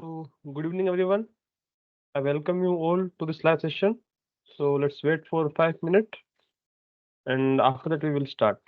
Good evening, everyone. I welcome you all to this live session. So, let's wait for 5 minutes and after that, we will start.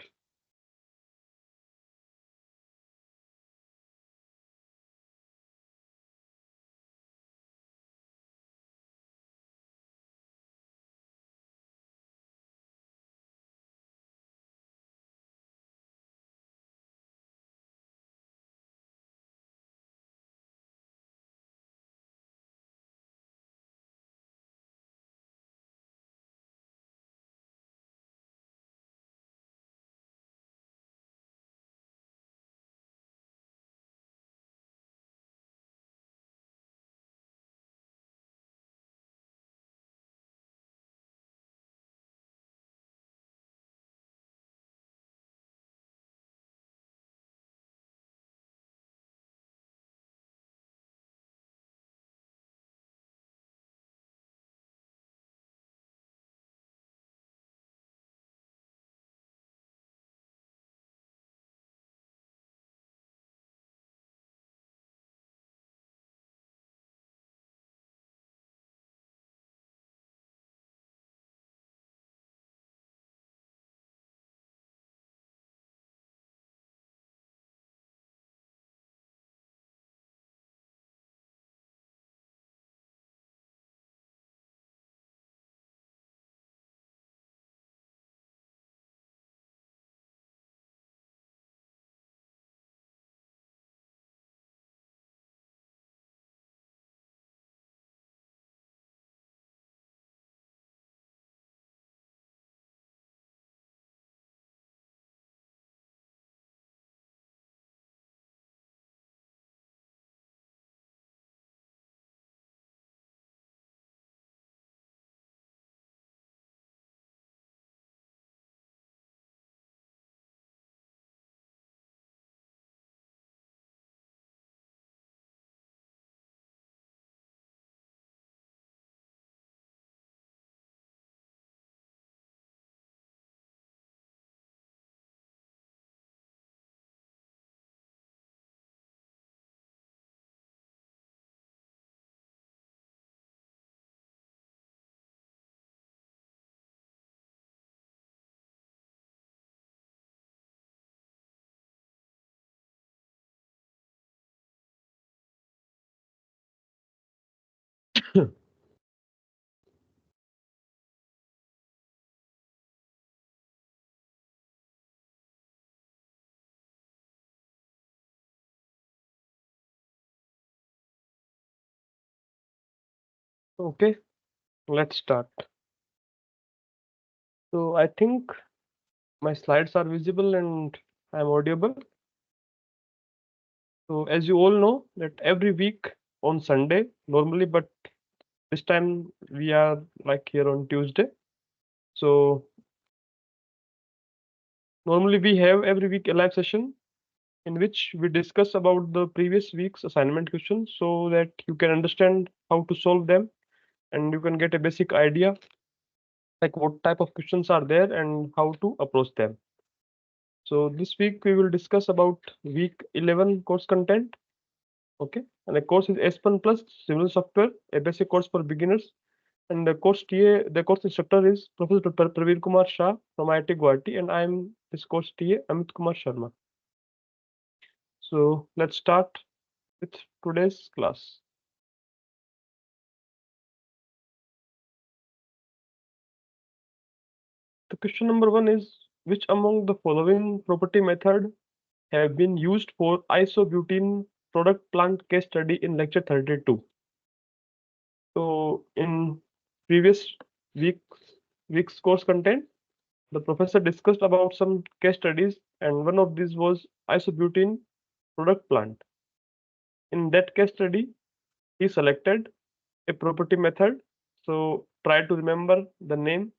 Okay, let's start. So, I think my slides are visible and I'm audible. So, as you all know, that every week on Sunday, normally, but this time we are like here on Tuesday. So, normally we have every week a live session in which we discuss about the previous week's assignment questions so that you can understand how to solve them and you can get a basic idea like what type of questions are there and how to approach them. So this week we will discuss about week 11 course content. Okay, and the course is Aspen Plus Civil Software, a basic course for beginners. And the course instructor is Professor Dr. Praveen Kumar Shah from IIT Guwahati, and I am this course TA Amit Kumar Sharma. So let's start with today's class. The question number one is, which among the following property method have been used for isobutene product plant case study in lecture 32? So in previous week week's course content, the professor discussed about some case studies, and one of these was isobutene product plant. In that case study, he selected a property method. So try to remember the name.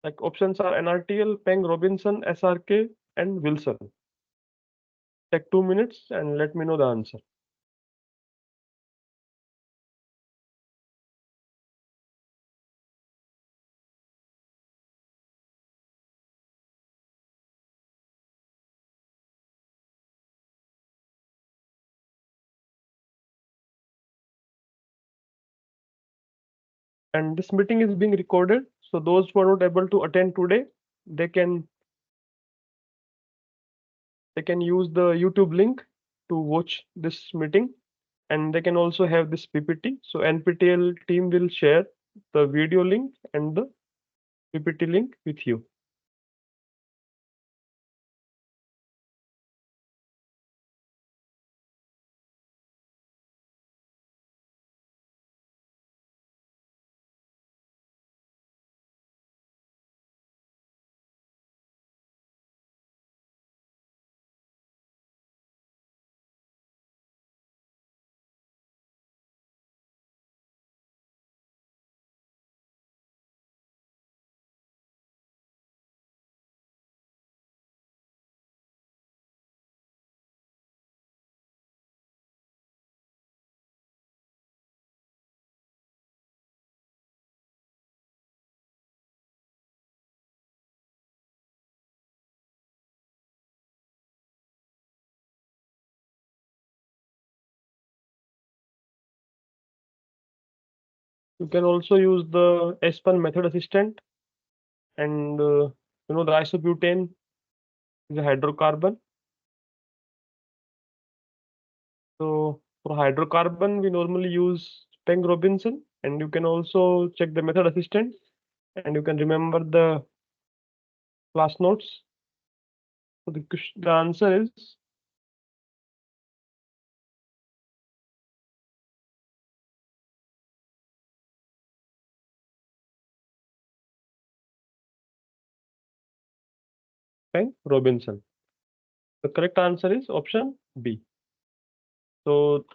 Like options are NRTL, Peng, Robinson, SRK, and Wilson. Take 2 minutes and let me know the answer. And this meeting is being recorded. So those who are not able to attend today, they can use the YouTube link to watch this meeting, and they can also have this PPT. So NPTEL team will share the video link and the PPT link with you. You can also use the Aspen method assistant, and the isobutane is a hydrocarbon. So for hydrocarbon, we normally use Peng Robinson, and you can also check the method assistant, and you can remember the class notes. So the answer is Peng Robinson. The correct answer is option B. So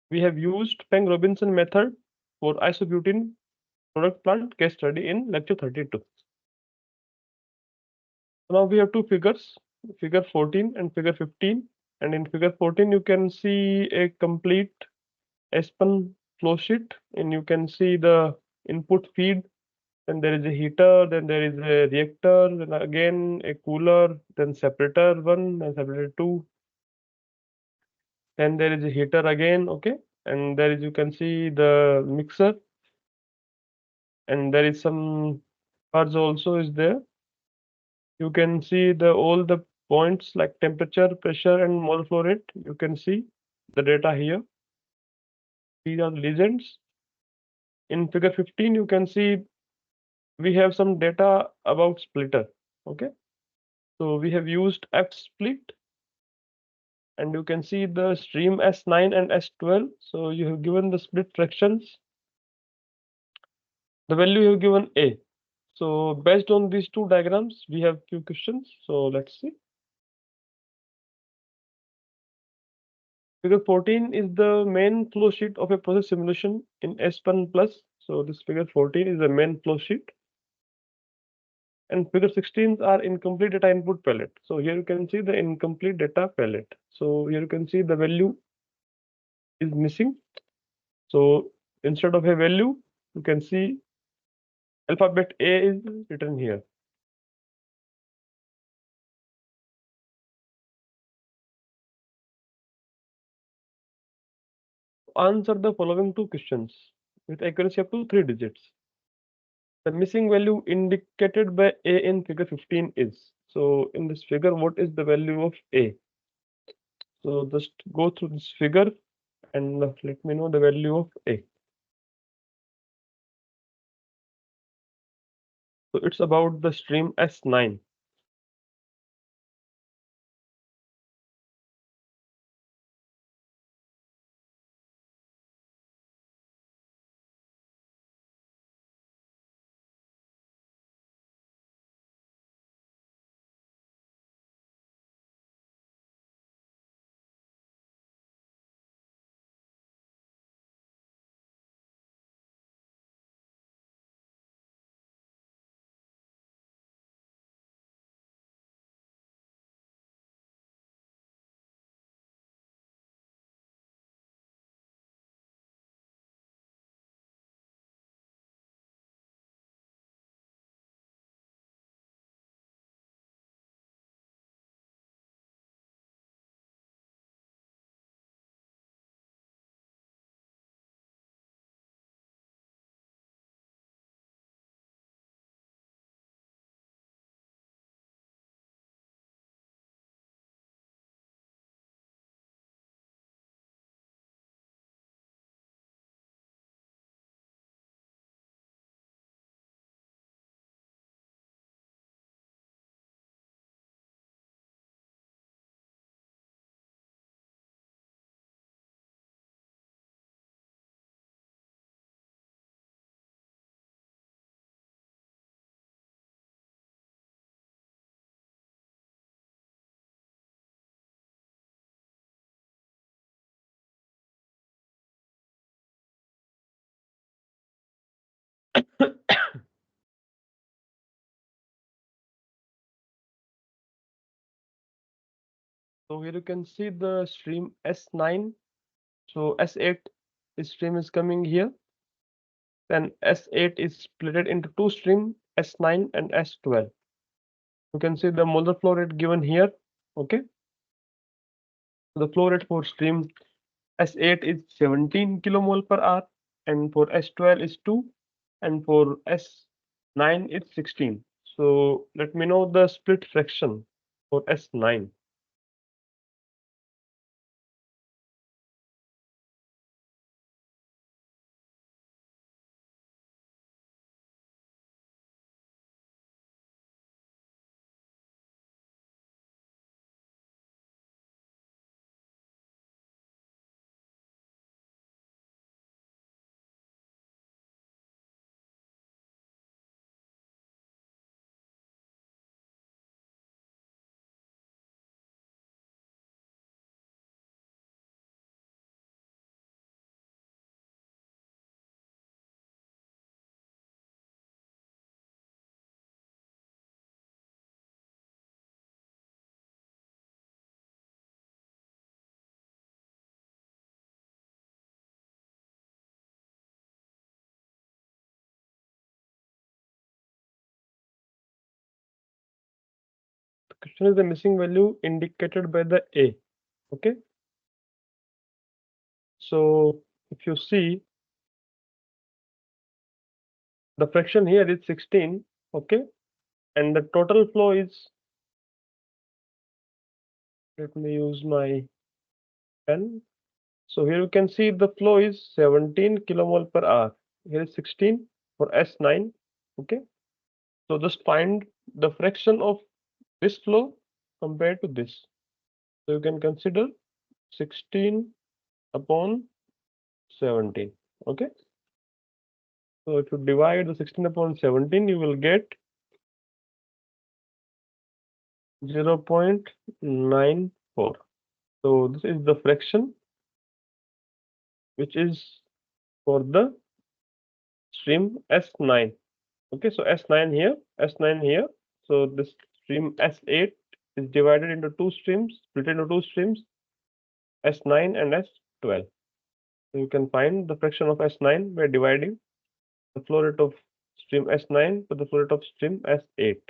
we have used Peng Robinson method for isobutene product plant case study in lecture 32. Now we have two figures, figure 14 and figure 15. And in figure 14, you can see a complete Aspen flow sheet, and you can see the input feed. Then there is a heater, then there is a reactor, then again a cooler, then separator 1 and separator 2. Then there is a heater again, okay. And there is, you can see the mixer, and there is some parts also is there. You can see all the points like temperature, pressure, and mole flow rate. You can see the data here. These are the legends. In figure 15, you can see we have some data about splitter. Okay. So we have used F split, and you can see the stream S9 and S12. So you have given the split fractions. The value you have given A. So based on these two diagrams, we have few questions. So let's see. Figure 14 is the main flow sheet of a process simulation in Aspen Plus. So this figure 14 is the main flow sheet. And figure 16s are incomplete data input palette. So here you can see the incomplete data palette. So here you can see the value is missing. So instead of a value, you can see alphabet A is written here. Answer the following two questions with accuracy up to 3 digits. The missing value indicated by A in figure 15 is. So in this figure, what is the value of A? So just go through this figure and let me know the value of A. So it's about the stream S9. So here you can see the stream S9. So S8 stream is coming here. Then S8 is split into two streams, S9 and S12. You can see the molar flow rate given here. Okay. The flow rate for stream S8 is 17 kilomole per hour, and for S12 is 2, and for S9 it's 16. So let me know the split fraction for S9. The question is the missing value indicated by the A. Okay. So if you see the fraction here is 16. Okay. And the total flow is, let me use my pen. So here you can see the flow is 17 kilomole per hour. Here is 16 for S9. Okay. So just find the fraction of this flow compared to this. So you can consider 16 upon 17. Okay. So if you divide the 16 upon 17, you will get 0.94. So this is the fraction which is for the stream S9. Okay, so S9 here, S9 here. So this stream S8 is divided into two streams, split into two streams, S9 and S12. So you can find the fraction of S9 by dividing the flow rate of stream S9 to the flow rate of stream S8.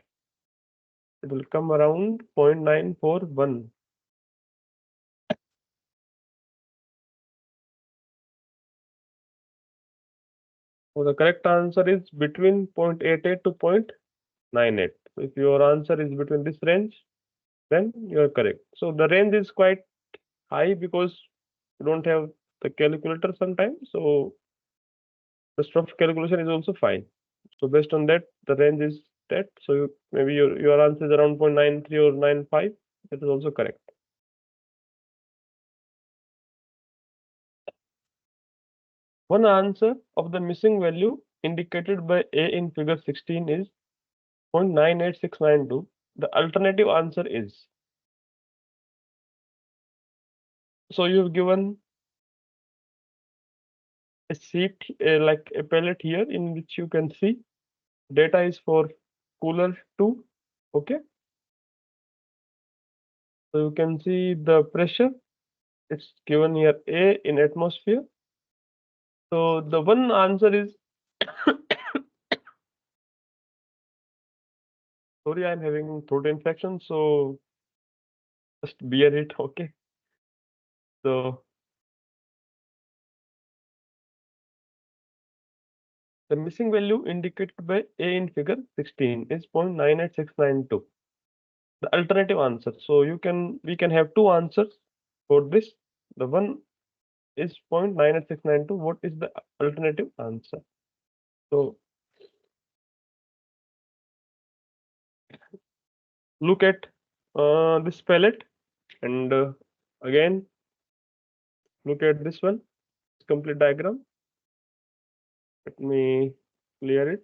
It will come around 0.941. So the correct answer is between 0.88 to 0.98. So if your answer is between this range, then you are correct. So the range is quite high because you don't have the calculator sometimes. So the rough calculation is also fine. So based on that, the range is that. So maybe your answer is around 0.93 or 95. That is also correct. One answer of the missing value indicated by A in figure 16 is 0.98692. The alternative answer is. So you've given a sheet like a palette here in which you can see data is for cooler 2. Okay. So you can see the pressure. It's given here A in atmosphere. So the one answer is sorry, I'm having throat infection, so just bear it. Okay. So the missing value indicated by A in figure 16 is 0.98692. The alternative answer. So we can have two answers for this. The one is 0.98692. What is the alternative answer? So look at this palette and again look at this one, complete diagram. Let me clear it.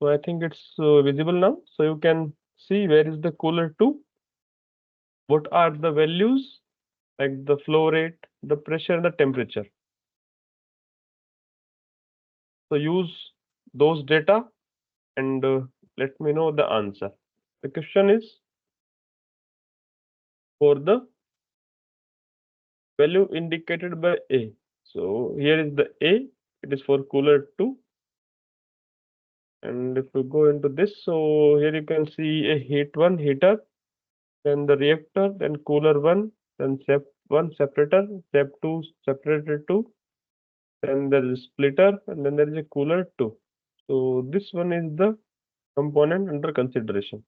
So I think it's visible now. So you can see where is the cooler 2, what are the values, like the flow rate, the pressure, and the temperature. So use those data and let me know the answer. The question is for the value indicated by A. So here is the A, it is for cooler 2. And if we go into this, so here you can see a heat 1 heater, then the reactor, then cooler 1, then SEP 1 separator, SEP 2 separator 2, then there is splitter, and then there is a cooler 2. So this one is the component under consideration.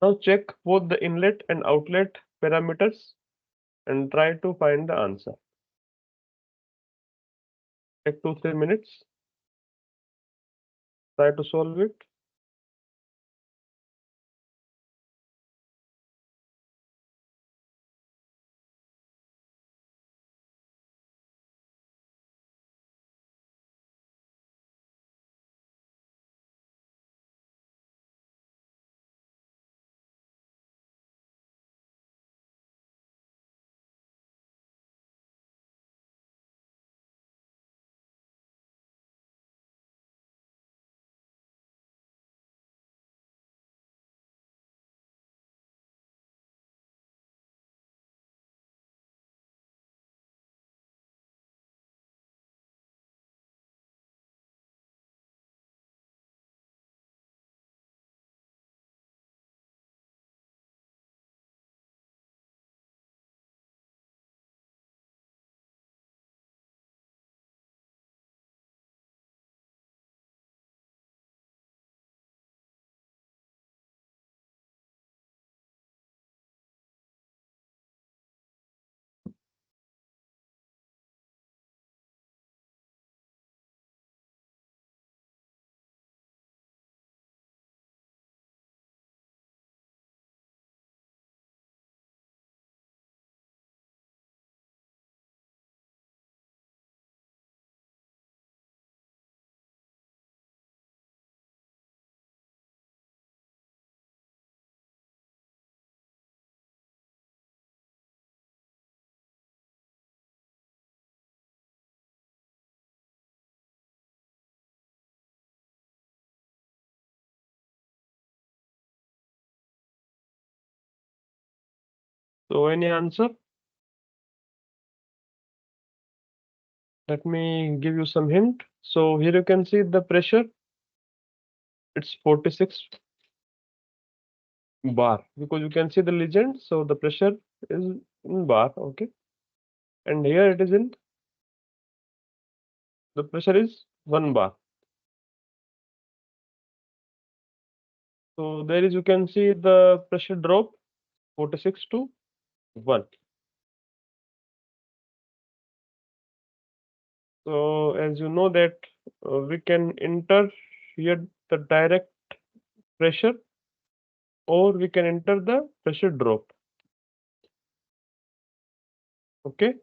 Now check both the inlet and outlet parameters and try to find the answer. Take 2-3 minutes, try to solve it. So any answer? Let me give you some hint. So here you can see the pressure. It's 46 bar because you can see the legend. So the pressure is in bar, okay. And here it is in the pressure is 1 bar. So there is you can see the pressure drop 46 to 1. So as you know that we can enter here the direct pressure or we can enter the pressure drop. Okay.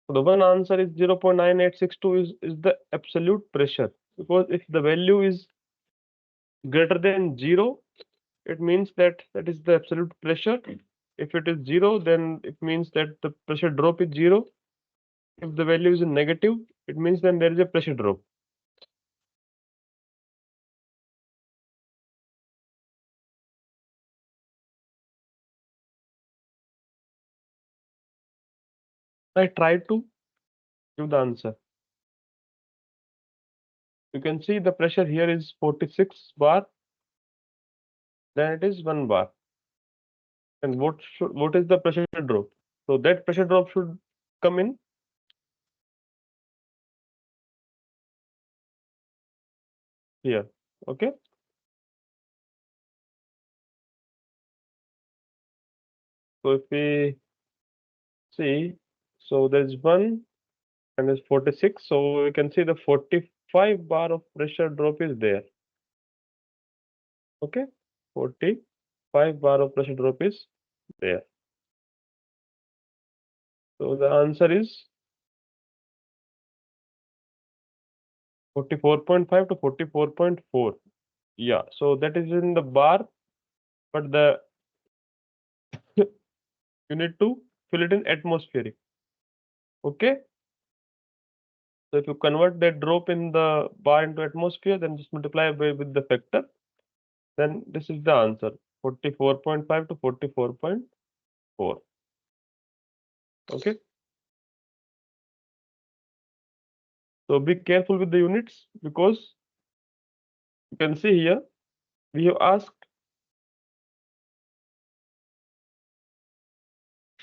So the one answer is 0.9862 is the absolute pressure because if the value is greater than 0, it means that that is the absolute pressure. If it is 0, then it means that the pressure drop is 0. If the value is negative, it means then there is a pressure drop. I try to give the answer. You can see the pressure here is 46 bar, then it is 1 bar. And what is the pressure drop? So that pressure drop should come in here. Okay. So if we see, so there's 1 and there's 46. So we can see the 45 bar of pressure drop is there. Okay. 45 bar of pressure drop is there. So the answer is 44.5 to 44.4. Yeah. So that is in the bar. but the you need to fill it in atmospheric. Okay. So if you convert that drop in the bar into atmosphere, then just multiply with the factor. Then this is the answer, 44.5 to 44.4. Okay. So be careful with the units, because you can see here we have asked,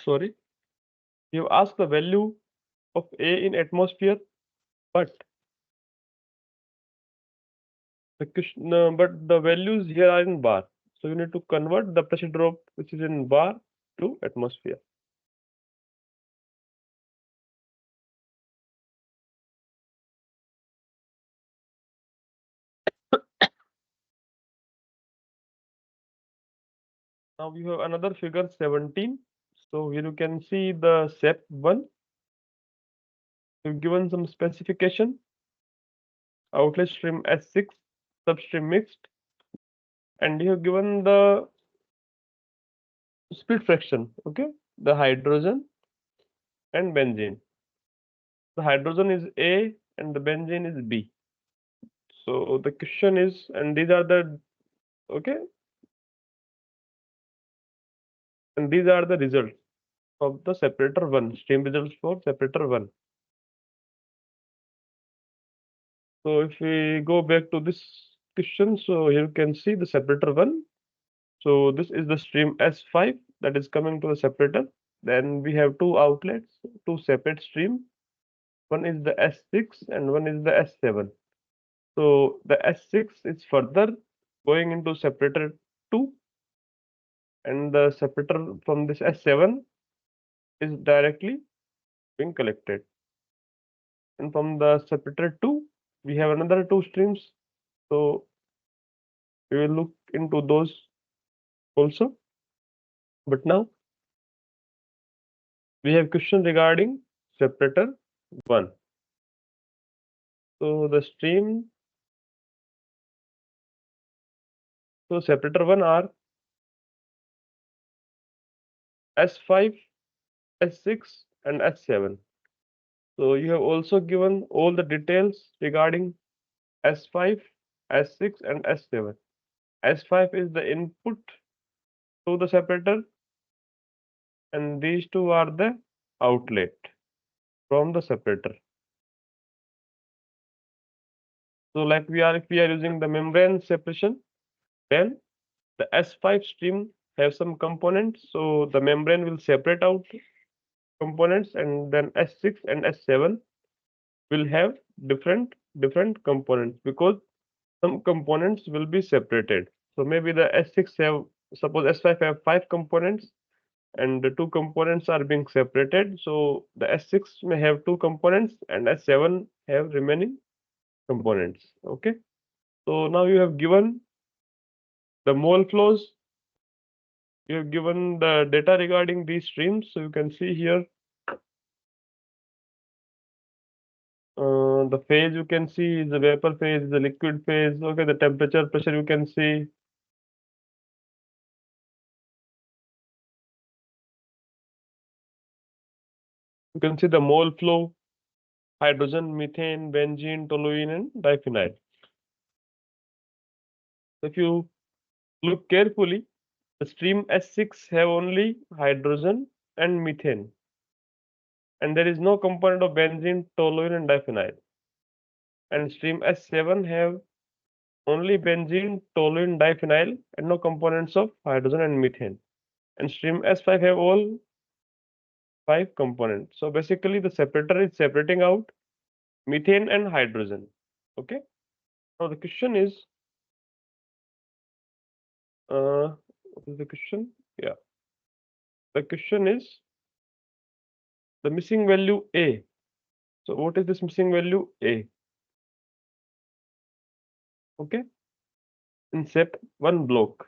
sorry, we have asked the value of A in atmosphere, but but the values here are in bar. So you need to convert the pressure drop which is in bar to atmosphere. Now we have another figure 17. So here you can see the SEP 1. We've given some specification. Outlet stream S6, substream mixed, and you have given the split fraction. Okay, the hydrogen and benzene. The hydrogen is A and the benzene is B. So the question is, and these are the, okay, and these are the results of the separator 1, stream results for separator 1. So if we go back to this question, so here you can see the separator 1. So this is the stream S5 that is coming to the separator. Then we have two outlets, two separate stream. One is the S6 and one is the S7. So the S6 is further going into separator 2, and the separator from this S7 is directly being collected. And from the separator 2, we have another two streams. So we will look into those also. But now we have question regarding separator 1. So the stream, so separator 1 are S5, S6 and S7. So you have also given all the details regarding S5, S6 and S7. S5 is the input to the separator, and these two are the outlet from the separator. So like if we are using the membrane separation, then the S5 stream have some components. So the membrane will separate out components, and then S6 and S7 will have different components, because some components will be separated. So maybe the S6 have, suppose S5 have 5 components, and the 2 components are being separated. So the S6 may have 2 components and S7 have remaining components. Okay. So now you have given the mole flows. You have given the data regarding these streams. So you can see here the phase you can see is the vapor phase, the liquid phase. Okay, the temperature, pressure you can see. You can see the mole flow, hydrogen, methane, benzene, toluene, and diphenyl. If you look carefully, the stream S6 have only hydrogen and methane, and there is no component of benzene, toluene, and diphenyl. And stream S7 have only benzene, toluene, diphenyl, and no components of hydrogen and methane. And stream S5 have all 5 components. So basically, the separator is separating out methane and hydrogen. Okay. Now the question is, what is the question? Yeah, the question is the missing value A. So what is this missing value A? Okay, in SEP 1 block.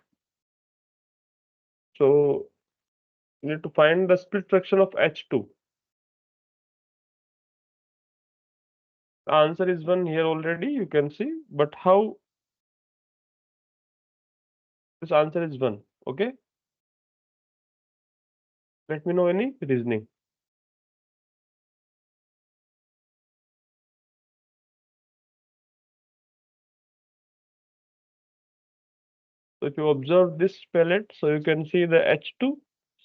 So you need to find the split fraction of H2. The answer is 1 here already, you can see, but how this answer is 1? Okay, let me know any reasoning. So if you observe this pellet, so you can see the H2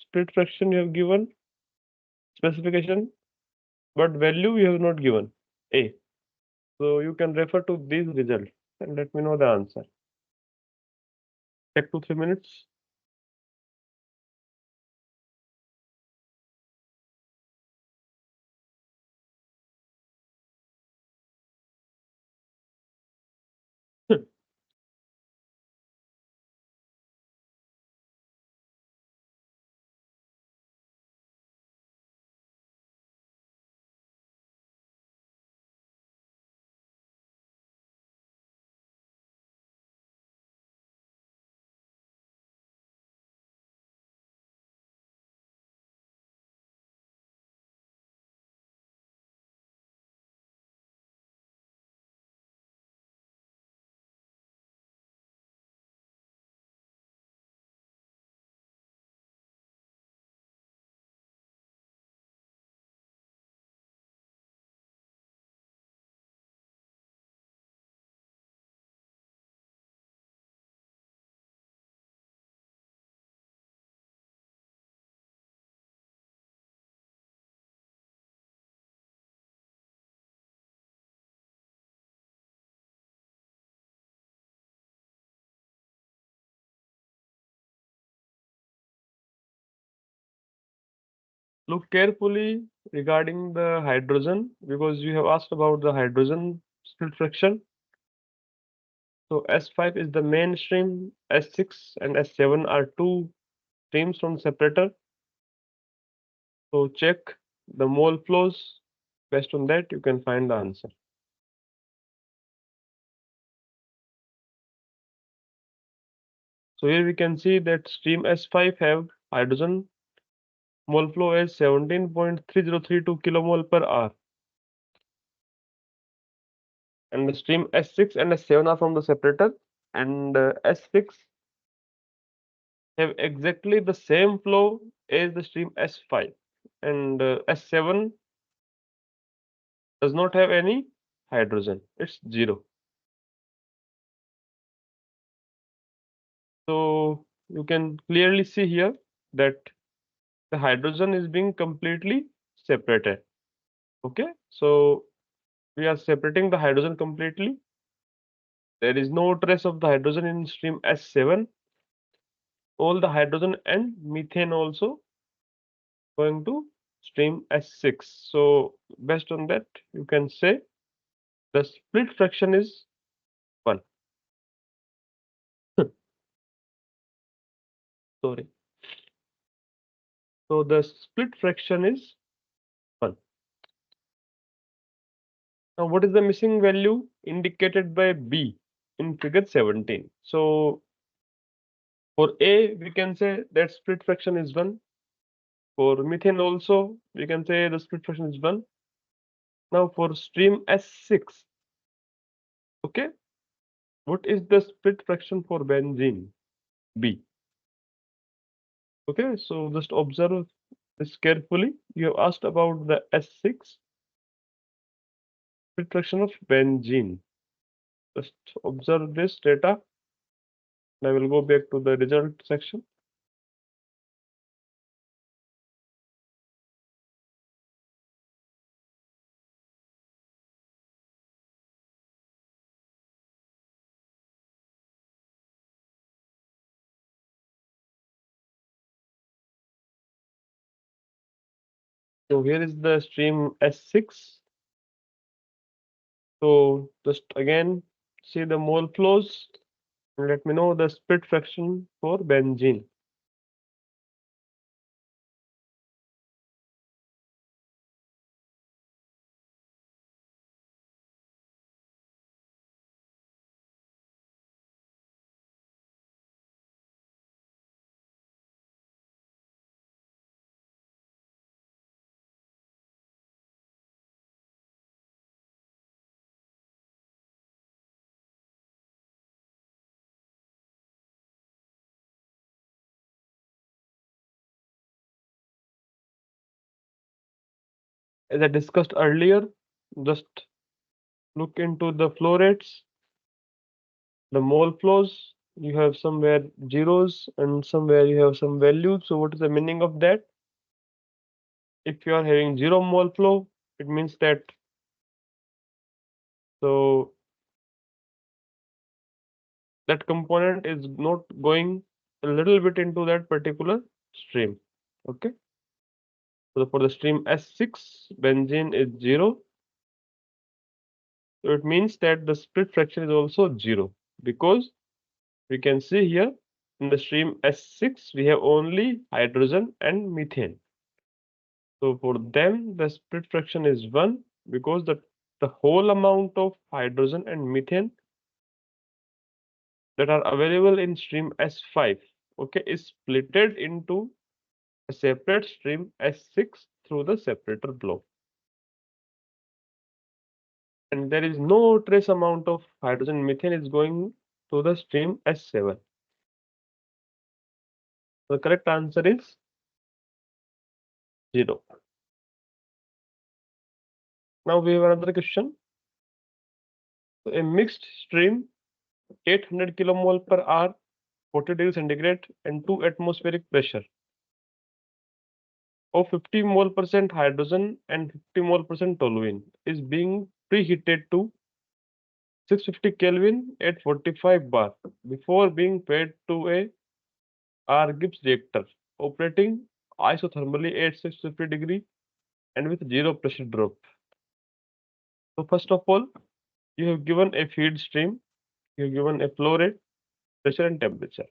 split fraction you have given specification, but value you have not given A. So you can refer to these results and let me know the answer. Take 2-3 minutes. Look carefully regarding the hydrogen because you have asked about the hydrogen split fraction. So S5 is the main stream, S6 and S7 are two streams from separator. So check the mole flows. Based on that, you can find the answer. So here we can see that stream S5 have hydrogen mole flow is 17.3032 kilomole per hour. And the stream S6 and S7 are from the separator. And S6 have exactly the same flow as the stream S5. And S7 does not have any hydrogen. It's zero. So you can clearly see here that the hydrogen is being completely separated. Okay, so we are separating the hydrogen completely. There is no trace of the hydrogen in stream S7. All the hydrogen and methane also going to stream S6. So based on that, you can say the split fraction is 1. Sorry. So the split fraction is 1. Now what is the missing value indicated by B in figure 17? So for A, we can say that split fraction is 1. For methane also, we can say the split fraction is 1. Now for stream S6, okay, what is the split fraction for benzene? B. Okay, so just observe this carefully. You have asked about the S6 split fraction of benzene. Just observe this data. I will go back to the result section. So here is the stream S6. So just again see the mole flows and let me know the split fraction for benzene. As I discussed earlier, just look into the flow rates, the mole flows. You have somewhere zeros and somewhere you have some values. So what is the meaning of that? If you are having zero mole flow, it means that so that component is not going a little bit into that particular stream. Okay. So for the stream S6, benzene is 0. So it means that the split fraction is also 0 because we can see here in the stream S6 we have only hydrogen and methane. So for them the split fraction is 1 because the whole amount of hydrogen and methane that are available in stream S5, okay, is splitted into a separate stream S6 through the separator block. And there is no trace amount of hydrogen methane is going to the stream S7. The correct answer is 0. Now we have another question. So a mixed stream 800 kilomole per hour, 40 degrees centigrade and 2 atmospheric pressure of 50 mole percent hydrogen and 50 mole percent toluene is being preheated to 650 Kelvin at 45 bar before being fed to a R Gibbs reactor operating isothermally at 650 degree and with zero pressure drop. So first of all, you have given a feed stream, you have given a flow rate, pressure and temperature.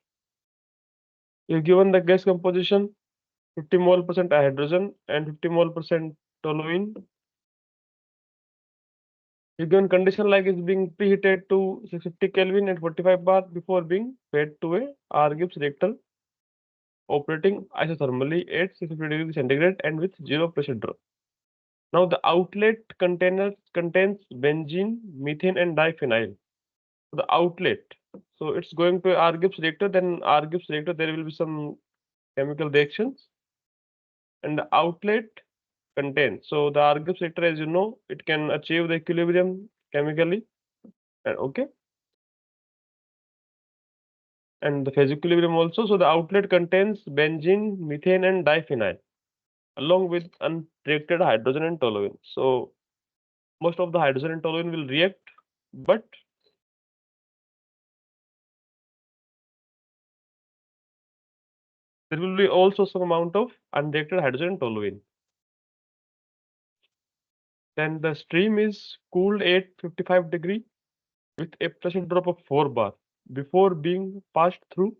You have given the gas composition 50 mole percent hydrogen and 50 mole percent toluene. You given condition like is being preheated to 650 Kelvin at 45 bar before being fed to a R Gibbs reactor operating isothermally at 650 degrees centigrade and with zero pressure drop. Now the outlet container contains benzene, methane and diphenyl. The outlet, so it's going to R Gibbs reactor, then R Gibbs reactor there will be some chemical reactions and the outlet contains. So the R Gibbs reactor, as you know, it can achieve the equilibrium chemically, okay, and the phase equilibrium also. So the outlet contains benzene, methane and diphenyl along with unreacted hydrogen and toluene. So most of the hydrogen and toluene will react, but there will be also some amount of unreacted hydrogen and toluene. Then the stream is cooled at 55 degree with a pressure drop of 4 bar before being passed through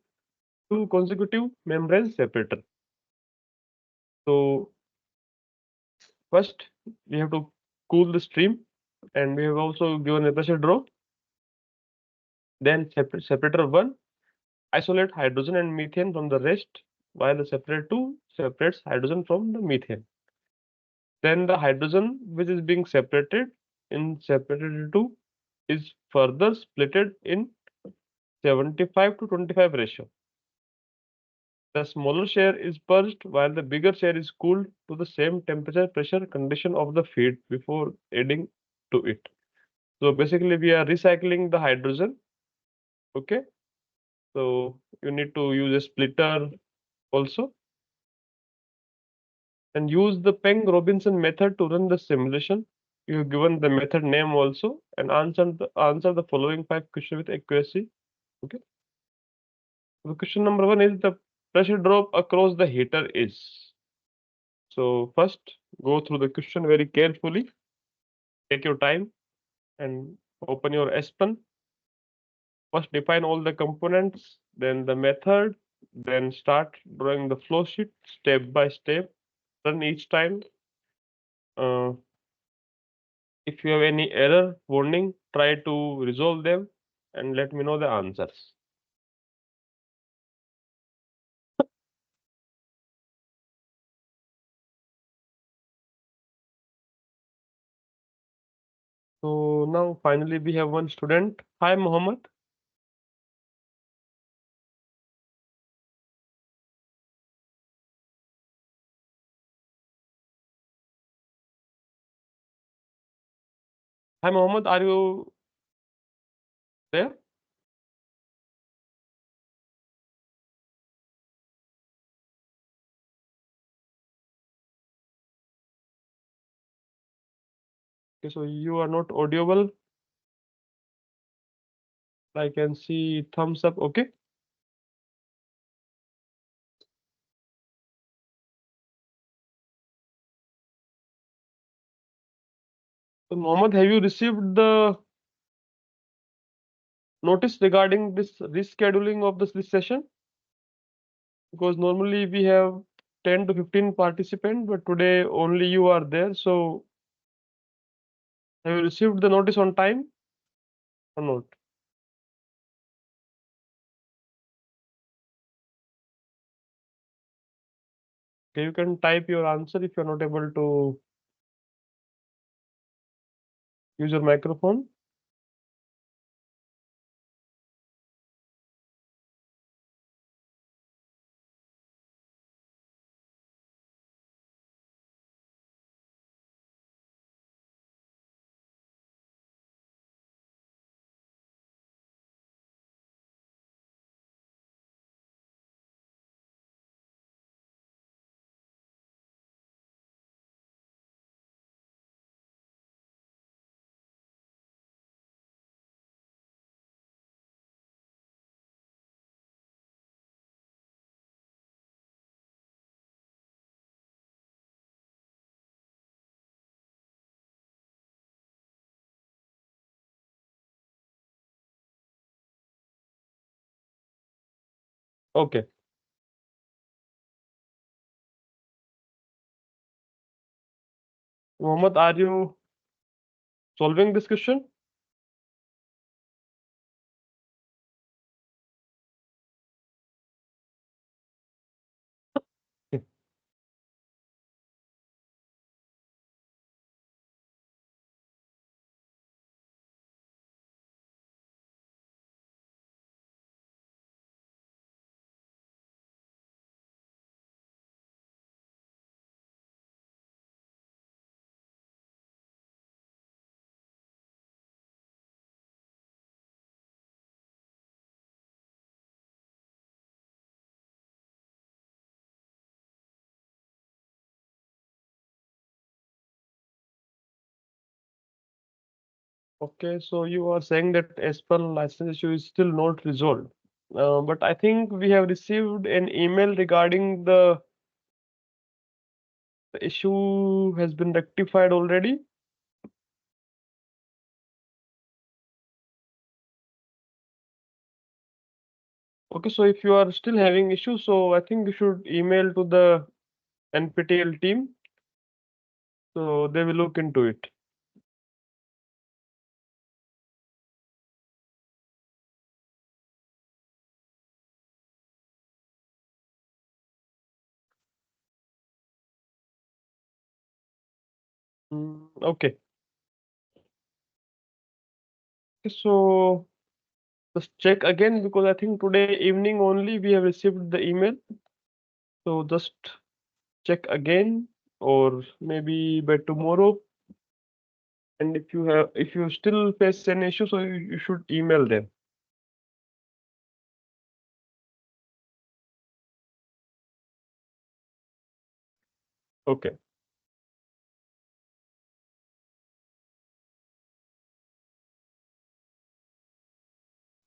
two consecutive membrane separator. So first we have to cool the stream and we have also given a pressure drop. Then separator 1 isolate hydrogen and methane from the rest while the separator 2 separates hydrogen from the methane. Then the hydrogen which is being separated in separator 2 is further splitted in 75 to 25 ratio. The smaller share is purged while the bigger share is cooled to the same temperature pressure condition of the feed before adding to it. So basically we are recycling the hydrogen. Okay. So you need to use a splitter also and use the Peng-Robinson method to run the simulation. You have given the method name also and answer the following 5 questions with accuracy. Okay. So question number 1 is the pressure drop across the heater is. So first go through the question very carefully. Take your time and open your Aspen. First define all the components, then the method, then start drawing the flow sheet step by step. Run each time. Uh, if you have any error warning, try to resolve them and let me know the answers. So now finally we have one student. Hi Mohammed. Hi, Mohammed. Are you there? Okay, so you are not audible. I can see thumbs up. Okay. So, Mohammed, have you received the notice regarding this rescheduling of this session? Because normally we have 10 to 15 participants, but today only you are there. So, have you received the notice on time or not? Okay, you can type your answer if you're not able to use your microphone. Okay. Mohammed, are you solving this question? Okay, so you are saying that Aspen license issue is still not resolved. But I think we have received an email regarding the issue has been rectified already. Okay, so if you are still having issues, so I think you should email to the NPTEL team, so they will look into it. Okay. So just check again because I think today evening only we have received the email. So just check again or maybe by tomorrow. And if you still face an issue, so you should email them. Okay.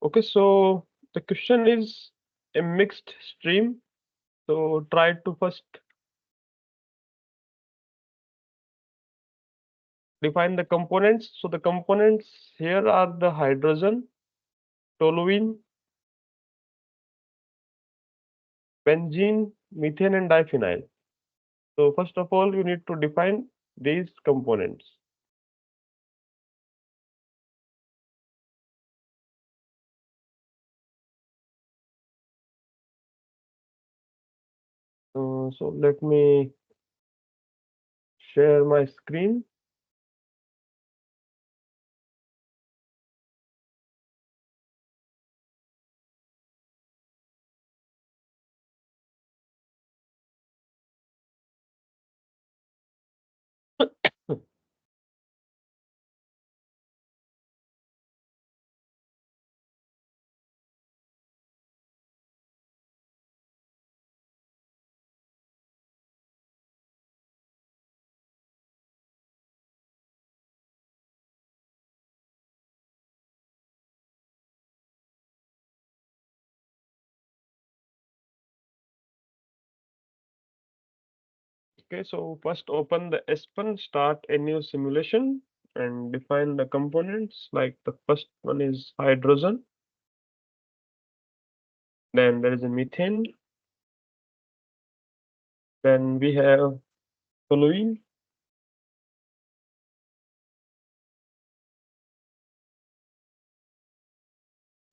Okay, so the question is a mixed stream. So try to first define the components. So the components here are the hydrogen, toluene, benzene, methane, and diphenyl. So first of all, you need to define these components. So let me share my screen. Okay, so first open the Aspen, start a new simulation and define the components. Like the first one is hydrogen, then there is a methane, then we have toluene,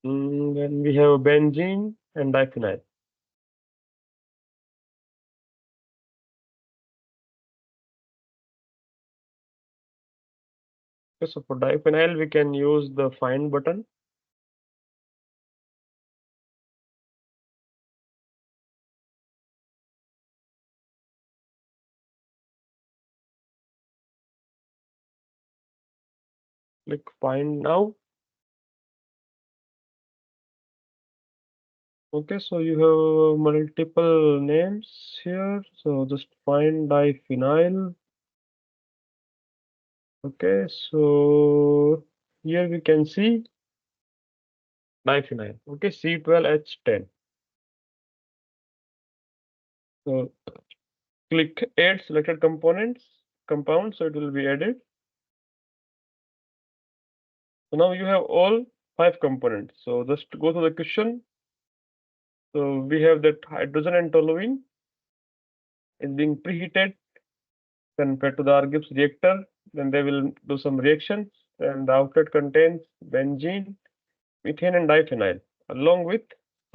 then we have benzene and diphenyl. Okay, so for diphenyl, we can use the find button. Click find now. Okay, so you have multiple names here. So just find diphenyl. Okay, so here we can see diphenyl. Okay, C12H10. So click add selected compound, so it will be added. So now you have all 5 components. So just go to the question. So we have that hydrogen and toluene is being preheated, then fed to the R-Gibbs reactor. Then they will do some reactions, and the outlet contains benzene, methane, and diphenyl, along with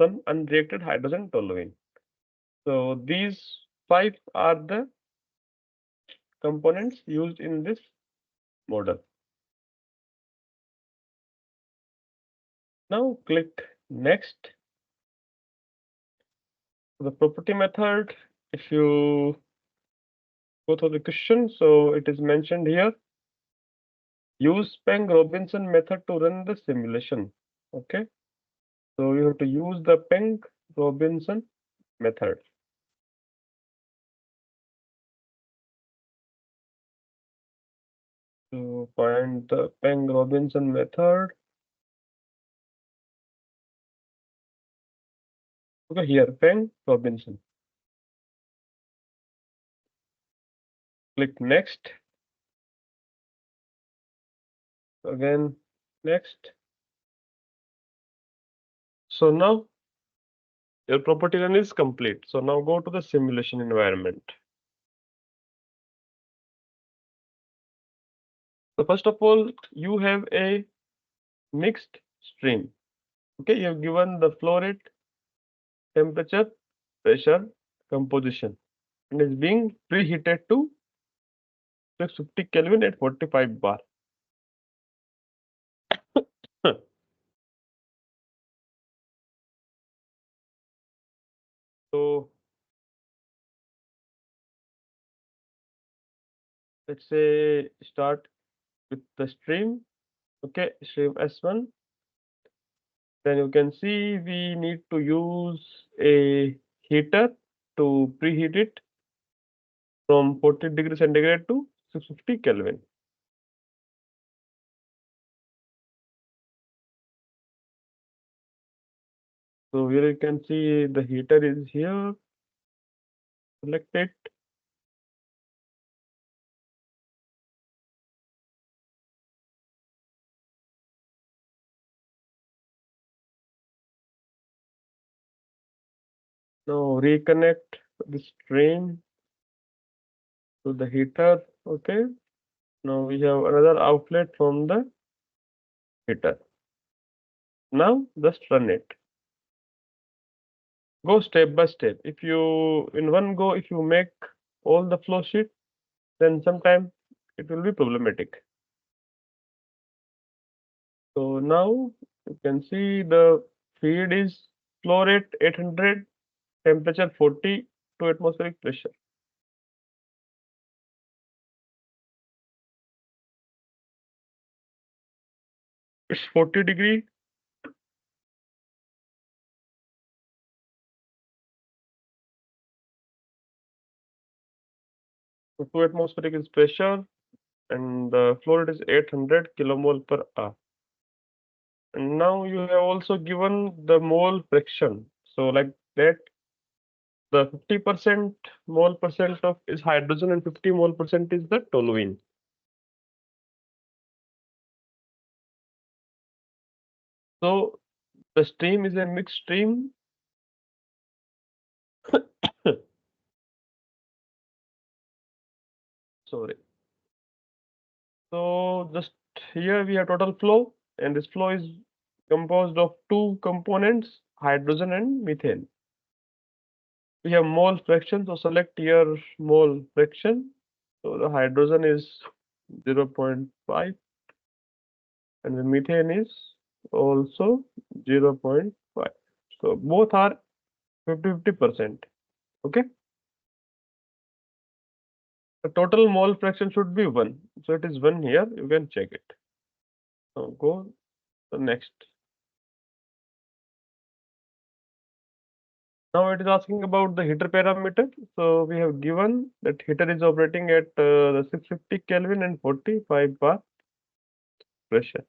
some unreacted hydrogen toluene. So these 5 are the components used in this model. Now click next. The property method, if you go to the question, so it is mentioned here, use Peng-Robinson method to run the simulation. Okay, so you have to use the Peng-Robinson method. So find the Peng-Robinson method. Okay, here, Peng-Robinson. Click next. Again, next. So now your property run is complete. So now go to the simulation environment. So first of all, you have a mixed stream. Okay, you have given the flow rate, temperature, pressure, composition, and is being preheated to 650 Kelvin at 45 bar. So let's say start with the stream. Okay, stream S1. Then you can see we need to use a heater to preheat it from 40 degrees centigrade to 650 Kelvin. So here you can see the heater is here. Select it. Now reconnect the stream to the heater. Okay. Now we have another outlet from the heater. Now just run it. Go step by step. If you in one go, if you make all the flow sheet, then sometime it will be problematic. So now you can see the feed is flow rate 800, temperature 40 to atmospheric pressure. It's 40 degree. So 2 atmospheric is pressure, and the flow rate is 800 kilomole per hour. And now you have also given the mole fraction. So like that, the 50% mole percent of is hydrogen and 50 mole percent is the toluene. So the stream is a mixed stream. Sorry. So just here we have total flow, and this flow is composed of two components, hydrogen and methane. We have mole fraction, so select your mole fraction. So the hydrogen is 0.5 and the methane is also 0.5. So both are 50-50%. Okay. The total mole fraction should be 1. So it is 1 here. You can check it. Now go the next. Now it is asking about the heater parameter. So we have given that heater is operating at the 650 Kelvin and 45 bar pressure.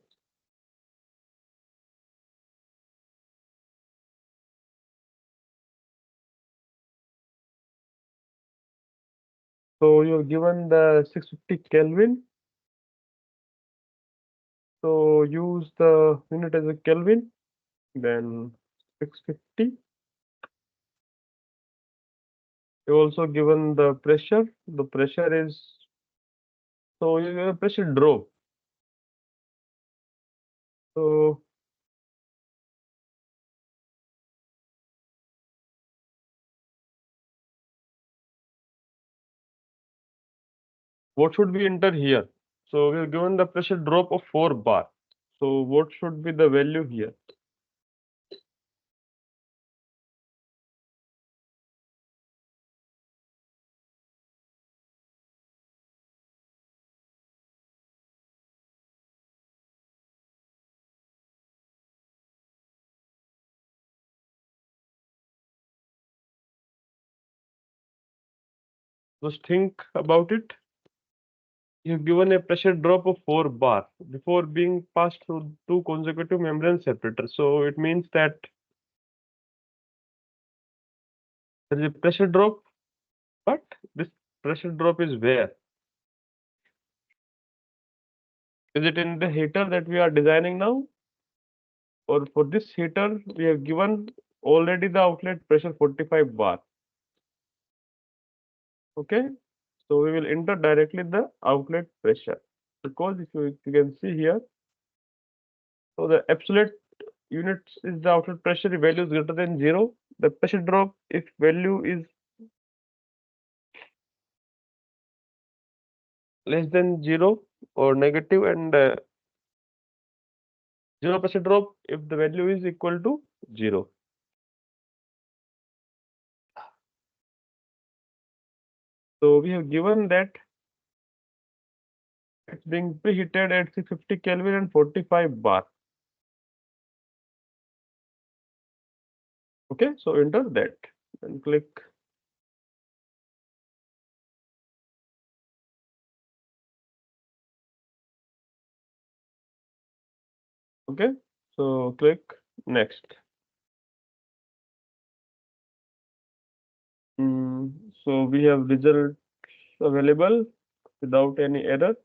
So you have given the 650 Kelvin. So use the unit as a Kelvin, then 650. You also given the pressure. The pressure is, so you have a pressure drop. So what should we enter here? So we have given the pressure drop of 4 bar. So what should be the value here? Just think about it. You've given a pressure drop of 4 bar before being passed through two consecutive membrane separators. So it means that there is a pressure drop, but this pressure drop is where? Is it in the heater that we are designing now? Or for this heater, we have given already the outlet pressure 45 bar. Okay, so we will enter directly the outlet pressure because if you can see here, so the absolute units is the outlet pressure if value is greater than 0. The pressure drop if value is less than 0 or negative, and 0 pressure drop if the value is equal to 0. So we have given that it's being preheated at 650 Kelvin and 45 bar. Okay, so enter that and click. Okay, so click next. So we have results available without any error.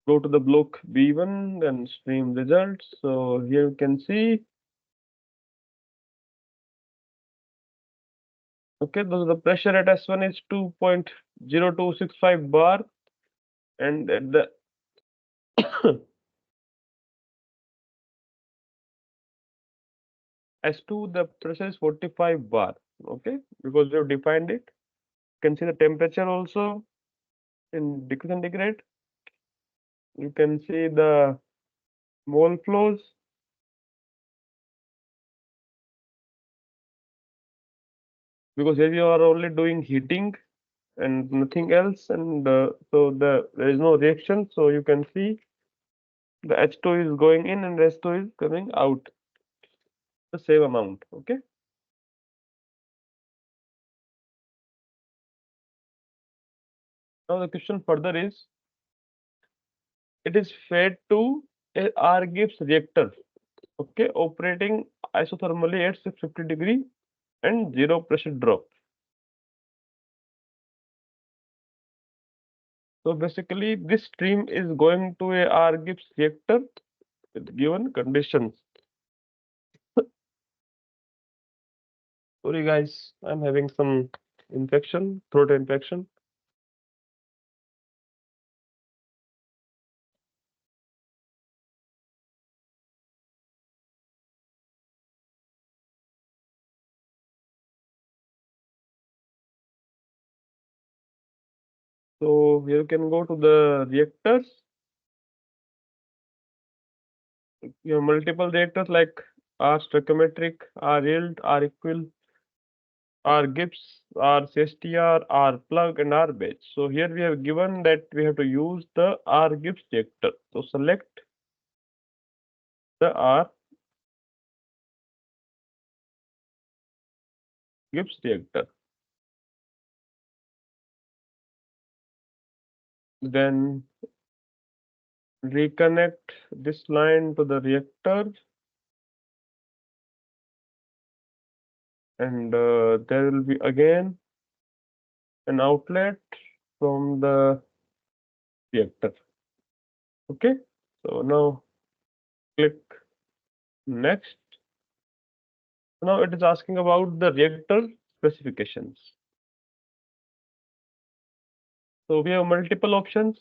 Go to the block B1 and stream results. So here you can see, okay, the pressure at S1 is 2.0265 bar, and at the S2 the pressure is 45 bar. Okay, because we have defined it. You can see the temperature also in degree centigrade. You can see the mole flows. Because here you are only doing heating and nothing else, and so there is no reaction, so you can see the H2 is going in and S2 is coming out the same amount. Okay, now the question further is, it is fed to a R Gibbs reactor, okay, operating isothermally at 650 degree and zero pressure drop. So basically, this stream is going to a R-Gibbs reactor with given conditions. Sorry guys, I'm having some infection, throat infection. So you can go to the reactors. You have multiple reactors like R stoichiometric, R yield, R equal, R Gibbs, R CSTR, R plug, and R batch. So here we have given that we have to use the R Gibbs reactor. So select the R Gibbs reactor. Then reconnect this line to the reactor, and there will be again an outlet from the reactor. Okay, so now click next. Now it is asking about the reactor specifications. So we have multiple options.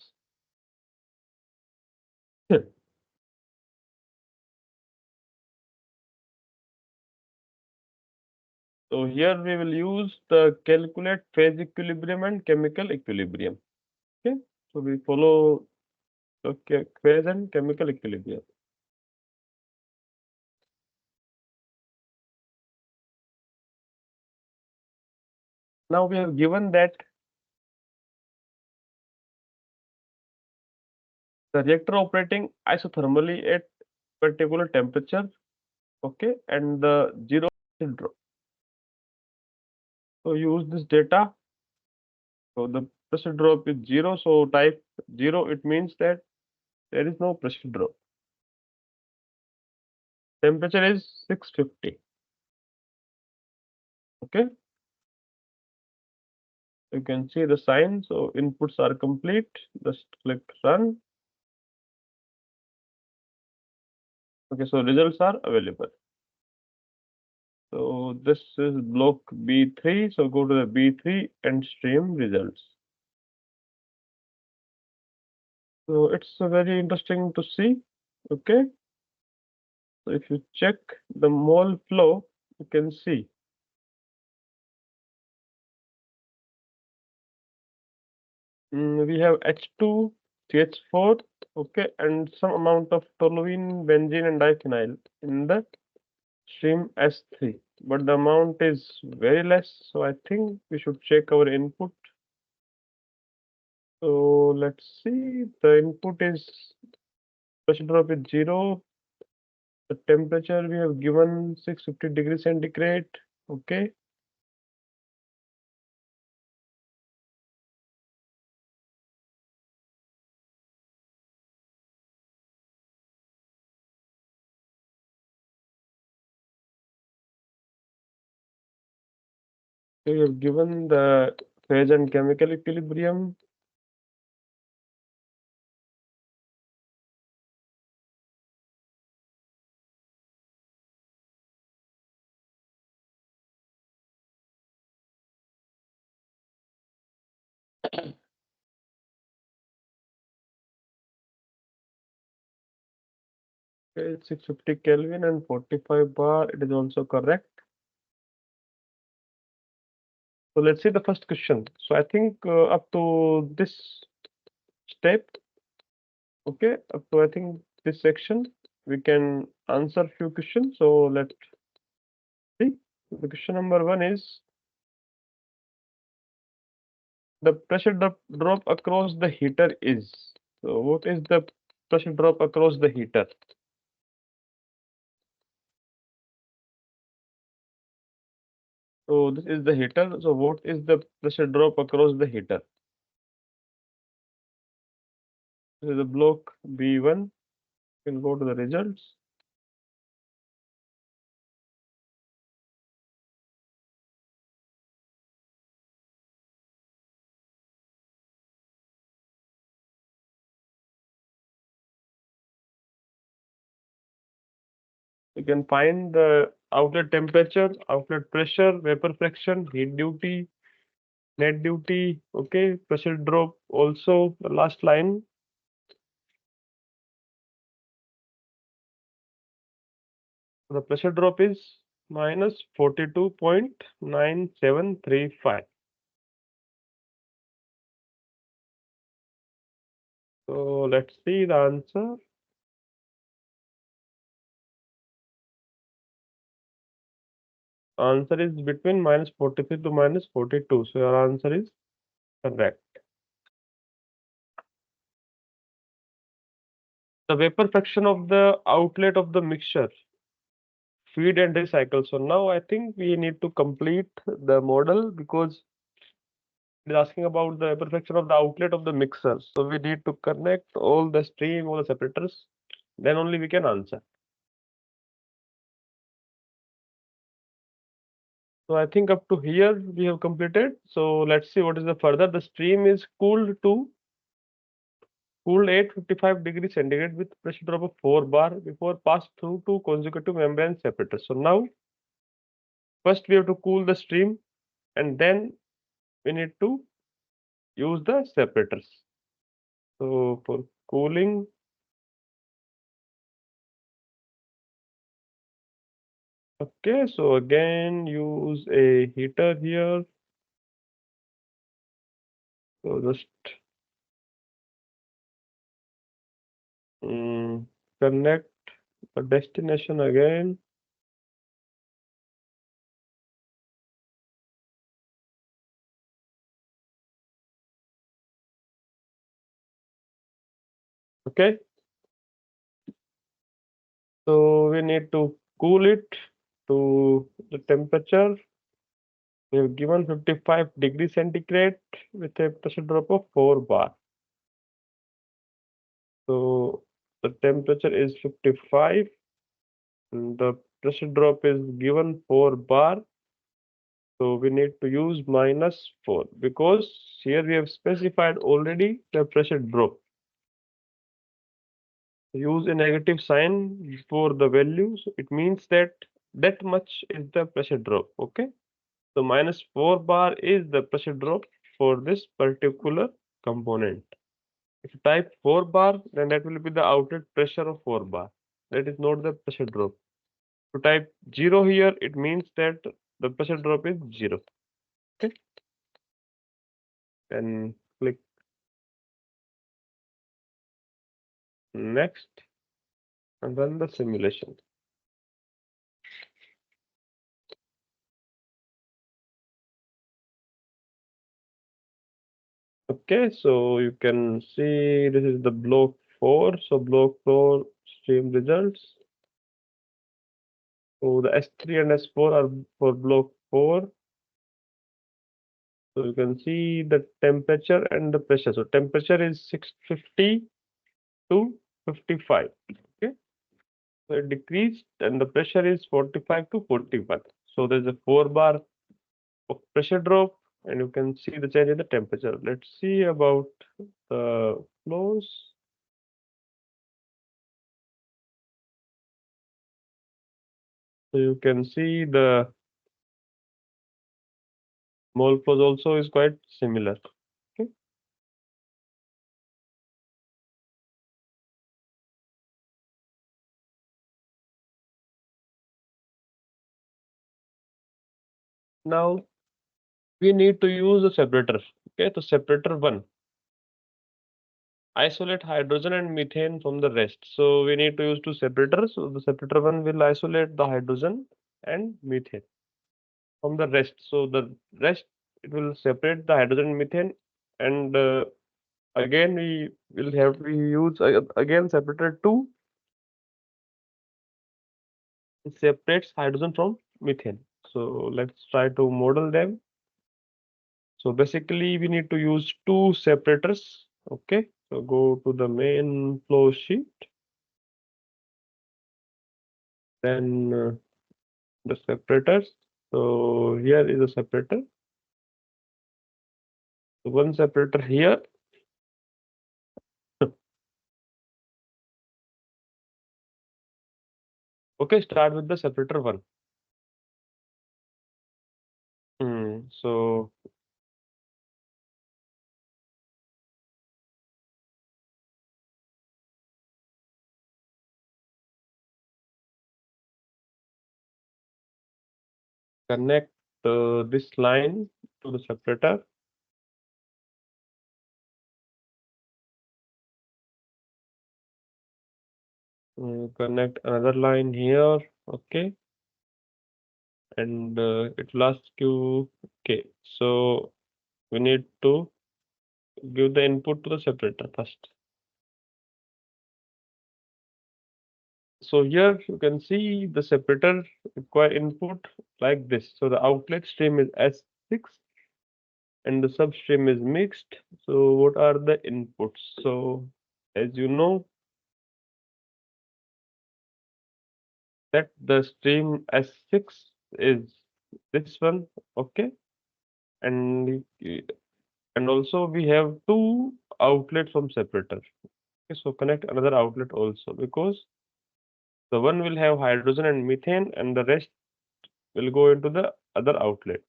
So here we will use the calculate phase equilibrium and chemical equilibrium. Okay, so we follow the phase and chemical equilibrium. Now we have given that the reactor operating isothermally at particular temperature, okay, and the zero drop. So use this data. So the pressure drop is zero. So type zero. It means that there is no pressure drop. Temperature is 650. Okay. You can see the sign. So inputs are complete. Just click run. Okay. So results are available. So this is block B3. So go to the B3 and stream results. So it's very interesting to see. Okay. So if you check the mole flow, you can see we have H2, CH4, okay, and some amount of toluene, benzene, and diphenyl in the stream S3. But the amount is very less, so I think we should check our input. So let's see, the input is pressure drop is 0. The temperature we have given 650 degrees centigrade, okay. So we have given the phase and chemical equilibrium. Okay, 650 Kelvin and 45 bar, it is also correct. So let's see the first question. So I think up to this step, okay, up to I think this section, we can answer few questions. So let's see. The question number one is the pressure drop across the heater is. So what is the pressure drop across the heater? So this is the heater. So what is the pressure drop across the heater? This is the block B1. You can go to the results. You can find the outlet temperature, outlet pressure, vapor fraction, heat duty, net duty, okay, pressure drop also the last line. The pressure drop is minus 42.9735. So let's see the answer. Answer is between minus 43 to minus 42. So your answer is correct. The vapor fraction of the outlet of the mixture, feed and recycle. So now I think we need to complete the model because it is asking about the vapor fraction of the outlet of the mixer. So we need to connect all the stream, all the separators. Then only we can answer. So I think up to here we have completed. So let's see what is the further. The stream is cooled 855 degrees centigrade with pressure drop of 4 bar before passed through two consecutive membrane separators. So now first we have to cool the stream and then we need to use the separators. So for cooling, okay, so again use a heater here. So just connect the destination again. Okay, so we need to cool it to the temperature. We have given 55 degrees centigrade with a pressure drop of 4 bar. So the temperature is 55 and the pressure drop is given 4 bar. So we need to use minus 4 because here we have specified already the pressure drop. Use a negative sign for the value. So it means that that much is the pressure drop. Okay. So minus 4 bar is the pressure drop for this particular component. If you type 4 bar, then that will be the outlet pressure of 4 bar. That is not the pressure drop. To type 0 here, it means that the pressure drop is 0. Okay. Then click next and run the simulation. Okay, so you can see this is the block 4. So block 4 stream results. So the S3 and S4 are for block 4. So you can see the temperature and the pressure. So temperature is 650 to 55. Okay. So it decreased and the pressure is 45 to 41. So there's a 4 bar of pressure drop and you can see the change in the temperature. Let's see about the flows. So you can see the mole flows also is quite similar. Okay. Now we need to use a separator. Okay, so separator 1. Isolate hydrogen and methane from the rest. So we need to use two separators. So the separator 1 will isolate the hydrogen and methane from the rest. So the rest it will separate the hydrogen and methane and again we will have to use again separator 2. It separates hydrogen from methane. So let's try to model them. So basically we need to use two separators. Okay, so go to the main flow sheet. Then the separators. So here is a separator. So one separator here. Okay, start with the separator one. So connect this line to the separator. Connect another line here. Okay, and it will ask you. Okay, so we need to give the input to the separator first. So here you can see the separator require input like this. So the outlet stream is S6 and the substream is mixed. So what are the inputs? So as you know that the stream S6 is this one, okay? And and also we have two outlets from separator. Okay, so connect another outlet also because the one will have hydrogen and methane and the rest will go into the other outlet.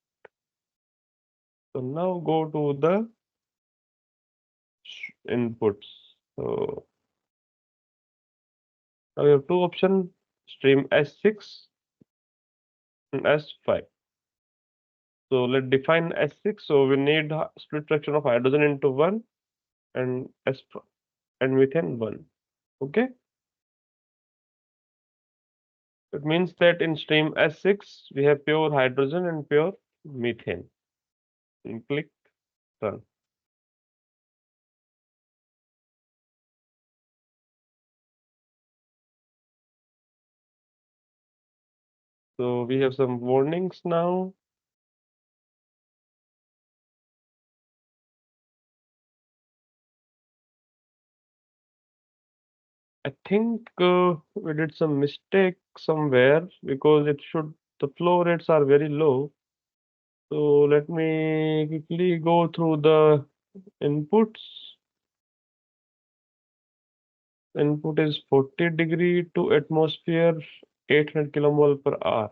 So now go to the inputs. So now we have two options, stream S6 and S5. So let's define S6. So we need split fraction of hydrogen into 1 and S and methane 1. Okay. It means that in stream S6 we have pure hydrogen and pure methane. And click run. So we have some warnings now. I think we did some mistake somewhere because it should the flow rates are very low. So let me quickly go through the inputs. Input is 40 degree to atmosphere, 800 kilomole per hour.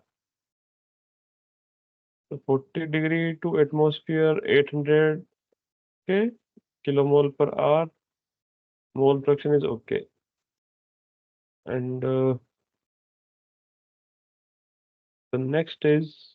So 40 degree to atmosphere, 800 okay, kilomole per hour. Mole fraction is okay. And the next is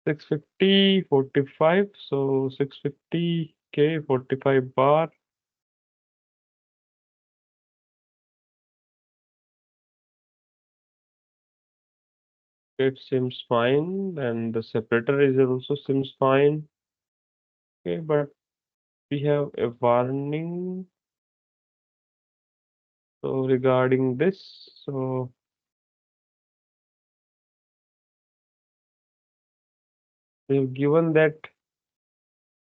650, 45. So 650 K, 45 bar. It seems fine, and the separator is also seems fine. Okay, but we have a warning. So regarding this, so we have given that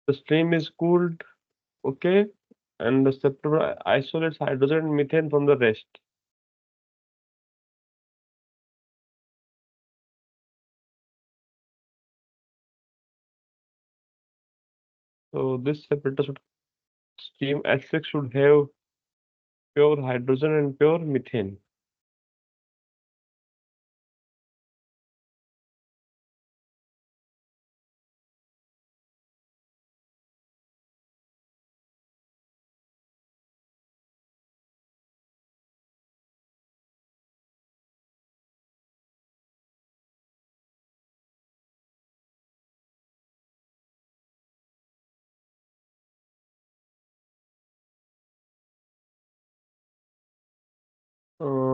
the stream is cooled, okay, and the separator isolates hydrogen and methane from the rest. So this separator should stream S6 should have pure hydrogen and pure methane.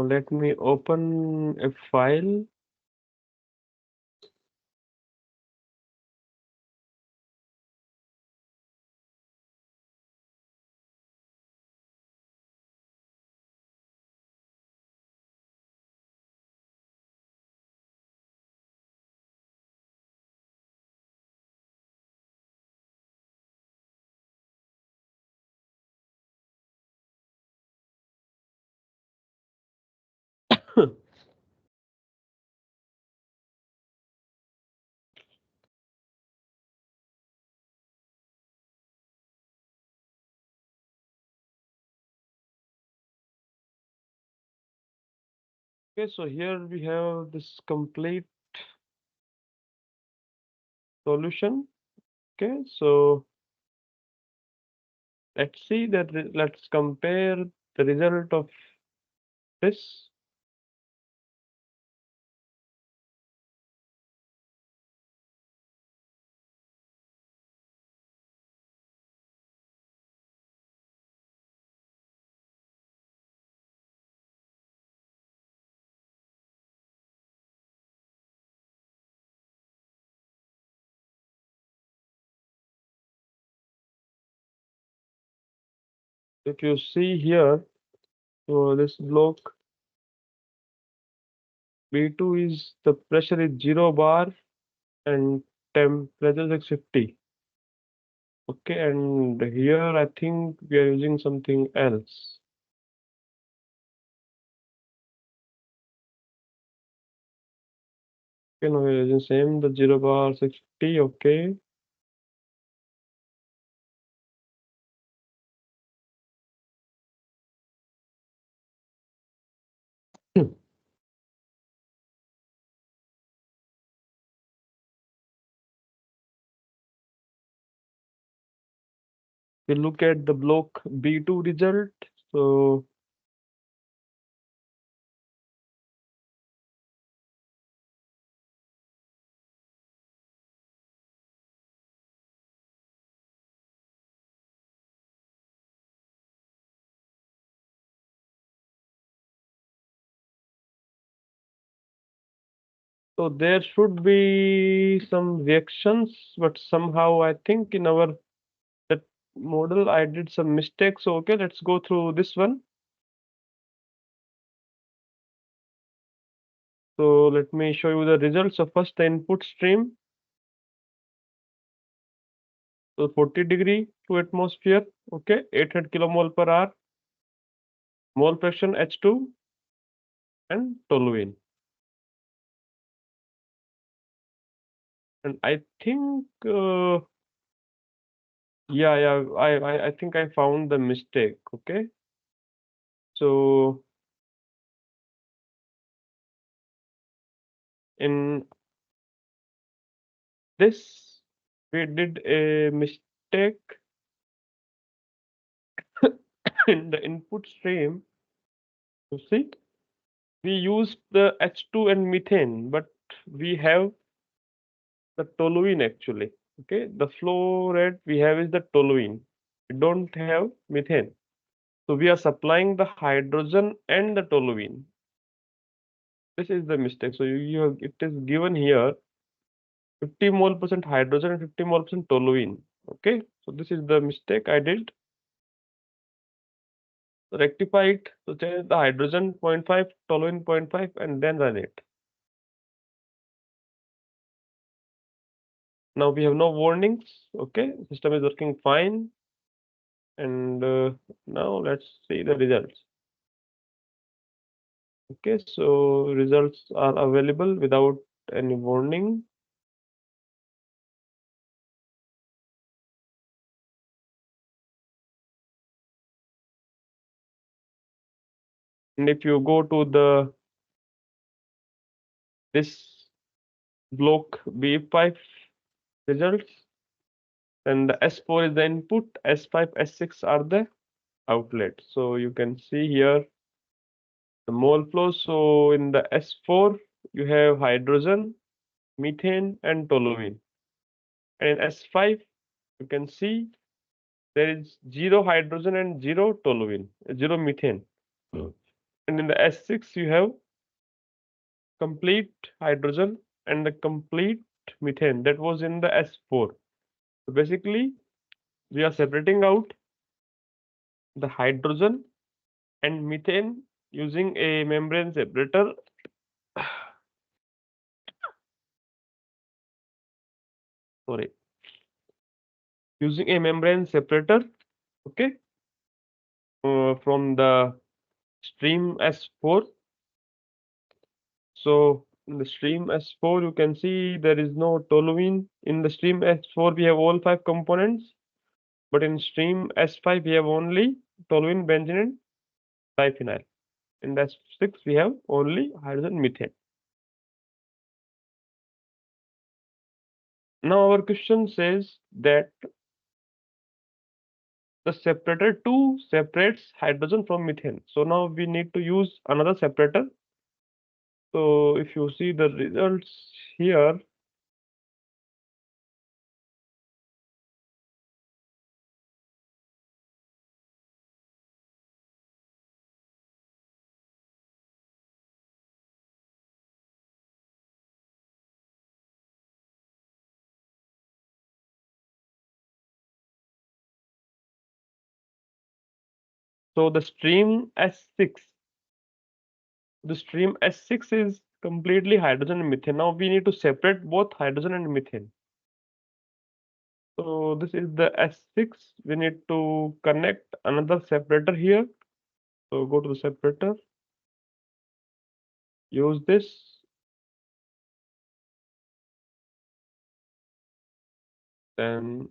Let me open a file. Okay, so here we have this complete solution. Okay, so let's see that. Let's compare the result of this. If you see here, so this block B2 is the pressure is 0 bar and temperature is 50. Okay, and here I think we are using something else. Okay, now we are using same the 0 bar 60. Okay. We look at the block B2 result. So so there should be some reactions, but somehow I think in our that model I did some mistakes. So okay, let's go through this one. So let me show you the results. So first the input stream. So 40° to atmosphere. Okay, 800 kilomole per hour. Mole fraction H2 and toluene. And I think yeah, I think I found the mistake. Okay. So in this we did a mistake in the input stream. You see, we used the H2 and methane, but we have the toluene actually. Okay, the flow rate we have is the toluene. We don't have methane. So we are supplying the hydrogen and the toluene. This is the mistake. So it is given here 50 mole percent hydrogen and 50 mole percent toluene. Okay, so this is the mistake I did. Rectify it. So change the hydrogen 0.5, toluene 0.5, and then run it. Now we have no warnings. Okay, system is working fine. And now let's see the results. Okay, so results are available without any warning. And if you go to the this block B5 results, then the S4 is the input, S5, S6 are the outlet. So you can see here the mole flow. So in the S4, you have hydrogen, methane, and toluene. And in S5, you can see there is 0 hydrogen and 0 toluene, 0 methane. And in the S6, you have complete hydrogen and the complete methane that was in the S4. So basically, we are separating out the hydrogen and methane using a membrane separator. Sorry, using a membrane separator. Okay, from the stream S4. So in the stream S4, you can see there is no toluene. In the stream S4, we have all 5 components, but in stream S5, we have only toluene, benzene, and diphenyl. In dash 6 we have only hydrogen methane. Now our question says that the separator 2 separates hydrogen from methane. So now we need to use another separator. So if you see the results here, so the stream S6 is completely hydrogen and methane. Now we need to separate both hydrogen and methane. So this is the S6. We need to connect another separator here. So go to the separator, use this, then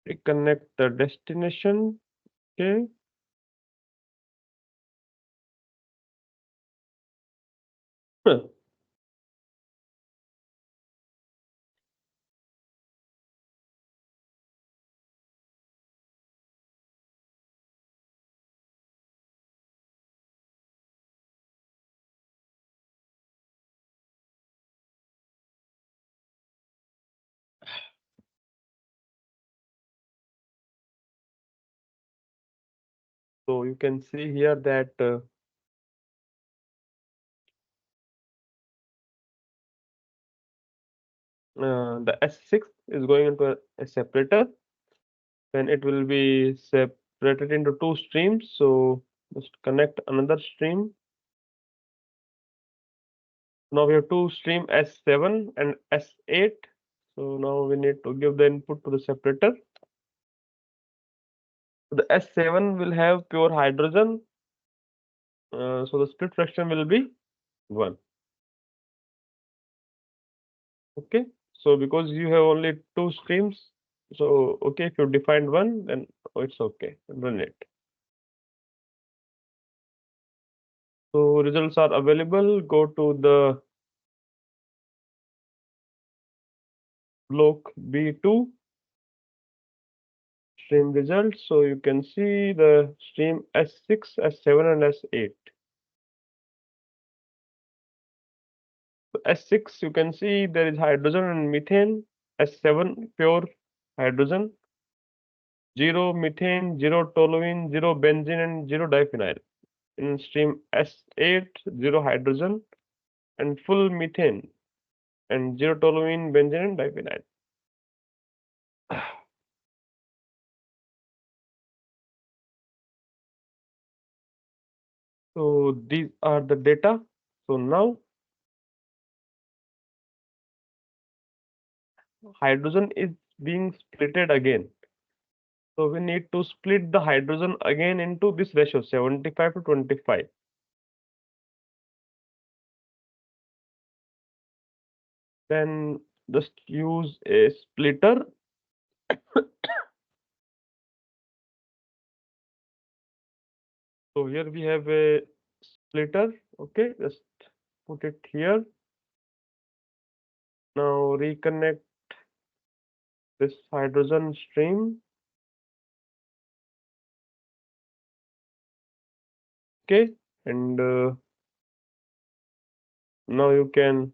reconnect the destination. Okay. So you can see here that the S6 is going into a separator. Then it will be separated into two streams. So just connect another stream. Now we have two stream S7 and S8. So now we need to give the input to the separator. The S7 will have pure hydrogen. So the split fraction will be 1. Okay. So because you have only two streams, so okay, if you defined one, then it's okay. Run it. So results are available. Go to the block B2 stream results. So you can see the stream S6, S7, and S8. So S6, you can see there is hydrogen and methane. S7, pure hydrogen. 0 methane, 0 toluene, 0 benzene, and 0 diphenyl. In stream S8, 0 hydrogen and full methane, and 0 toluene, benzene, and diphenyl. So these are the data. So now hydrogen is being splitted again. So we need to split the hydrogen again into this ratio 75 to 25. Then just use a splitter. So here we have a splitter. Okay, just put it here. Now reconnect this hydrogen stream. Okay, and now you can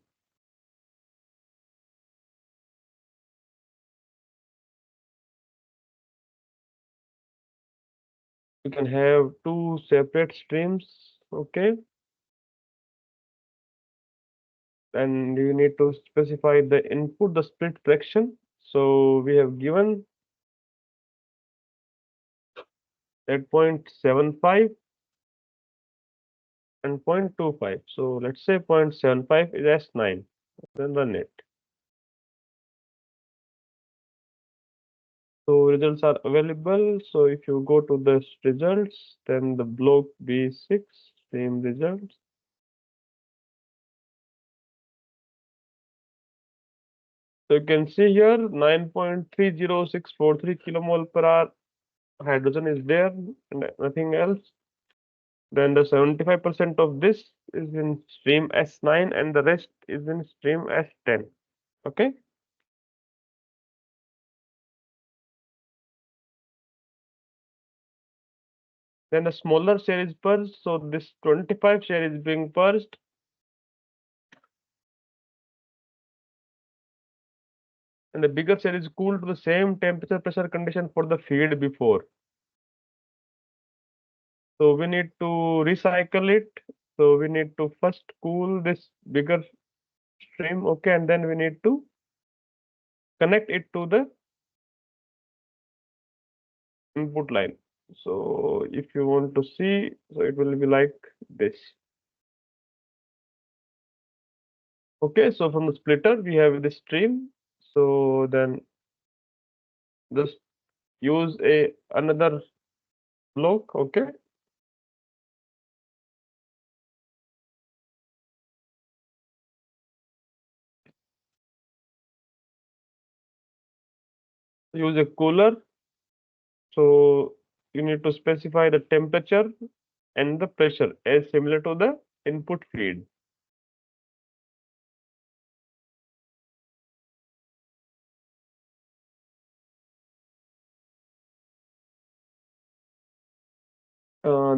have two separate streams. Okay, and you need to specify the input, the split fraction. So we have given at 0.75 and 0.25. So let's say 0.75 is S9. Then run it. So results are available. So if you go to the results, then the block B6 stream results. So you can see here 9.30643 kilomole per hour hydrogen is there and nothing else. Then the 75% of this is in stream S9 and the rest is in stream S10. Okay. Then the smaller share is purged. So this 25 share is being purged. And the bigger share is cooled to the same temperature pressure condition for the feed before. So we need to recycle it. So we need to first cool this bigger stream. Okay. And then we need to connect it to the input line. So if you want to see, so it will be like this. Okay, so from the splitter we have the stream. So then just use a another block. Okay, use a cooler. So you need to specify the temperature and the pressure as similar to the input feed.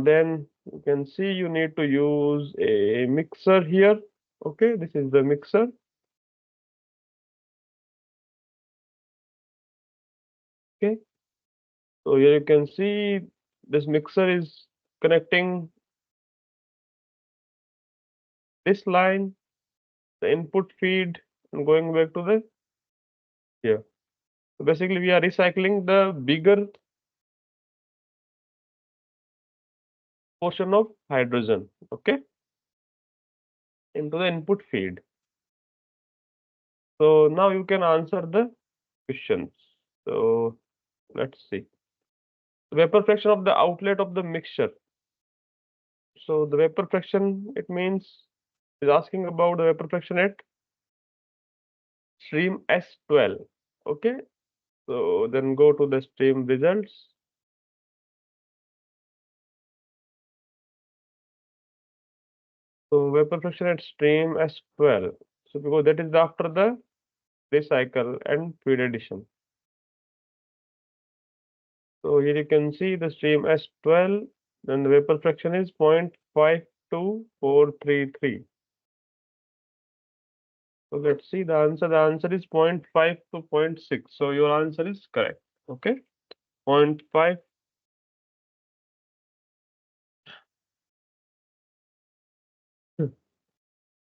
Then you can see you need to use a mixer here. Okay, this is the mixer. Okay, so here you can see this mixer is connecting this line, the input feed, and going back to the here. So basically, we are recycling the bigger portion of hydrogen, okay, into the input feed. So now you can answer the questions. So let's see. Vapor fraction of the outlet of the mixture. So the vapor fraction, it means is asking about the vapor fraction at stream S12. Okay. So then go to the stream results. So vapor fraction at stream S12. So because that is after the recycle and feed addition. So here you can see the stream S12, then the vapor fraction is 0.52433. So let's see the answer. The answer is 0.5 to zero point 0.6. So your answer is correct. Okay. 0.5,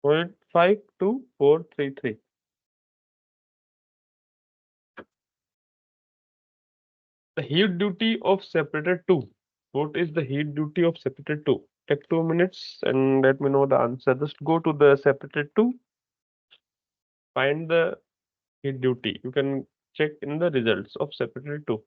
0.52433. The heat duty of separator 2. What is the heat duty of separator 2? Take 2 minutes and let me know the answer. Just go to the separator 2, find the heat duty. You can check in the results of separator 2.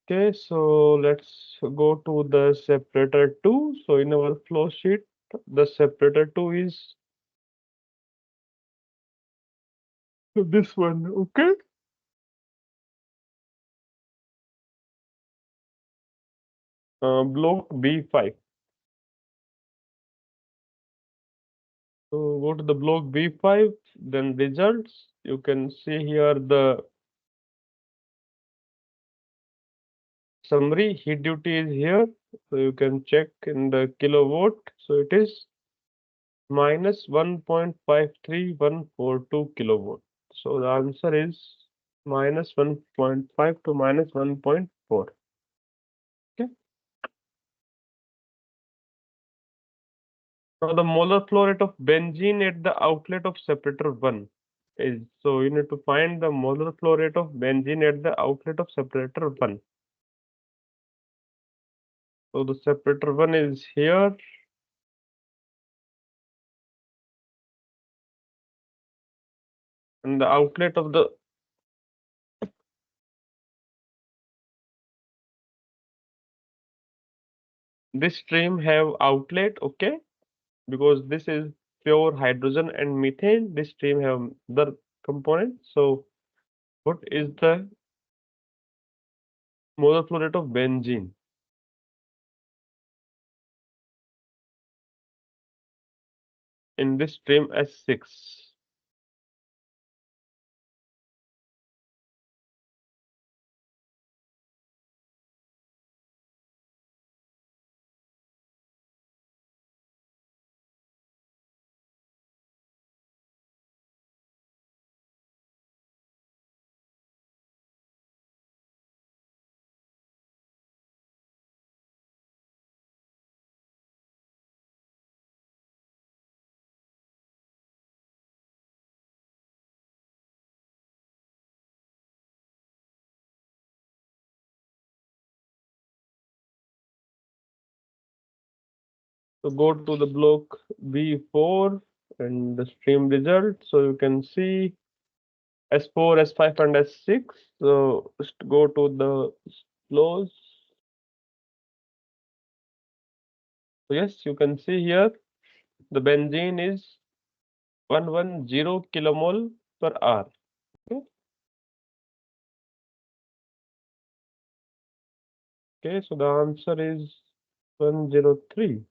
Okay, so let's go to the separator 2. So in our flow sheet, the separator 2 is this one. Okay. block B5. So go to the block B5, then results. You can see here the summary. Heat duty is here. So you can check in the kilowatt. So it is minus 1.53142 kilowatt. So the answer is minus 1.5 to minus 1.4. Okay. Now the molar flow rate of benzene at the outlet of separator 1 is, so you need to find the molar flow rate of benzene at the outlet of separator 1. So the separator 1 is here, and the outlet of the this stream have outlet, okay, because this is pure hydrogen and methane. This stream have the component. So what is the molar flow rate of benzene in this stream S6? So go to the block B4 and the stream result. So you can see S4, S5, and S6. So just go to the flows. So yes, you can see here the benzene is 110 kilomole per hour. Okay. Okay, so the answer is 103.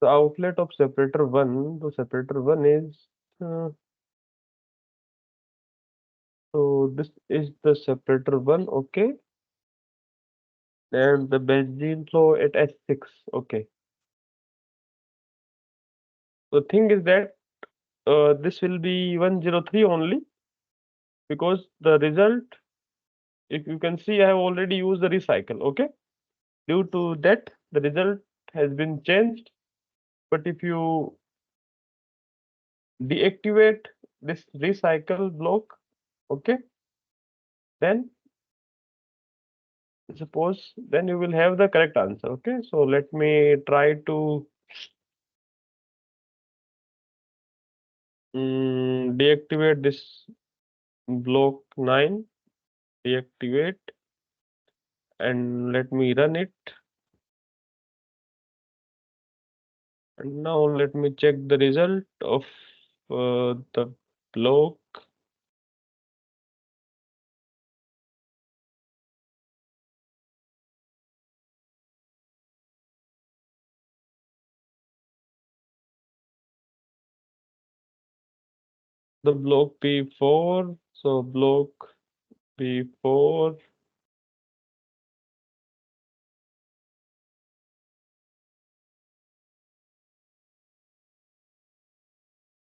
The outlet of separator 1, the separator 1 is, so this is the separator 1, okay, and the benzene flow at S6, okay. The thing is that this will be 103 only, because the result, if you can see, I have already used the recycle, okay. Due to that, the result has been changed. But if you deactivate this recycle block, okay, then suppose then you will have the correct answer. Okay, so let me try to deactivate this block 9, deactivate, and let me run it. And now let me check the result of the block. The block P4, so block P4,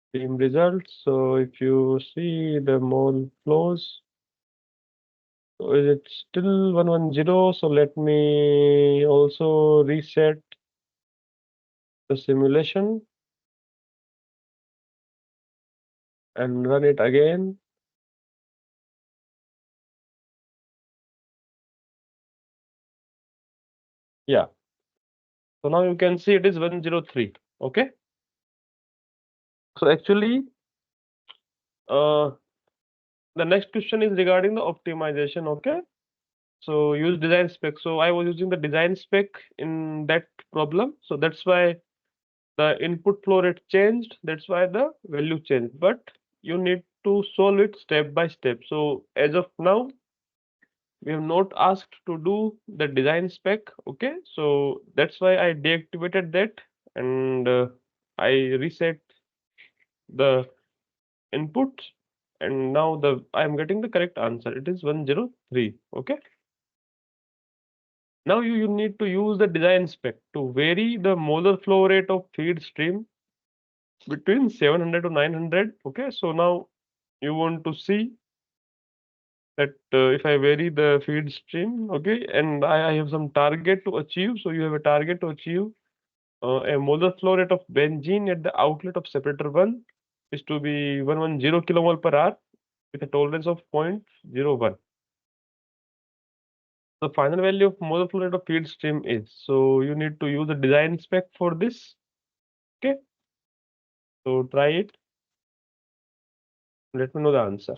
stream results. So if you see the mole flows, so is it still 110? So let me also reset the simulation and run it again. Yeah. So now you can see it is 103. Okay. So actually, uh, the next question is regarding the optimization. Okay. So use design spec. So I was using the design spec in that problem. So that's why the input flow rate changed, that's why the value changed. But you need to solve it step by step. So as of now, we have not asked to do the design spec. Okay, so that's why I deactivated that, and I reset the input, and now the I am getting the correct answer. It is 103. Okay. Now you need to use the design spec to vary the molar flow rate of feed stream between 700 to 900. Okay, so now you want to see that if I vary the feed stream, okay, and I have some target to achieve. So you have a target to achieve a molar flow rate of benzene at the outlet of separator 1 is to be 110 kilomole per hour with a tolerance of 0.01. The final value of molar flow rate of feed stream is. So you need to use the design spec for this. Okay, so try it. Let me know the answer.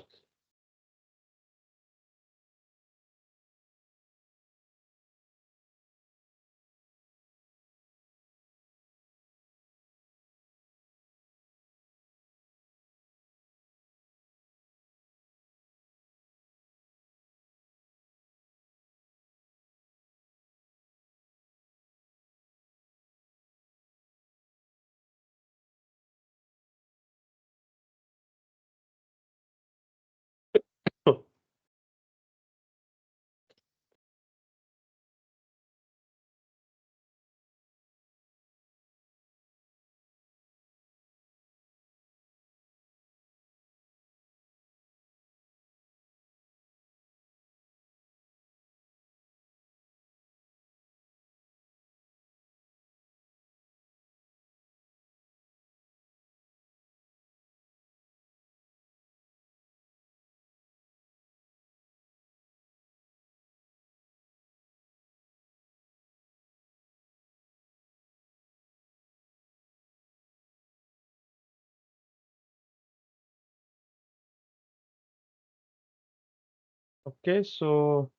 Okay, so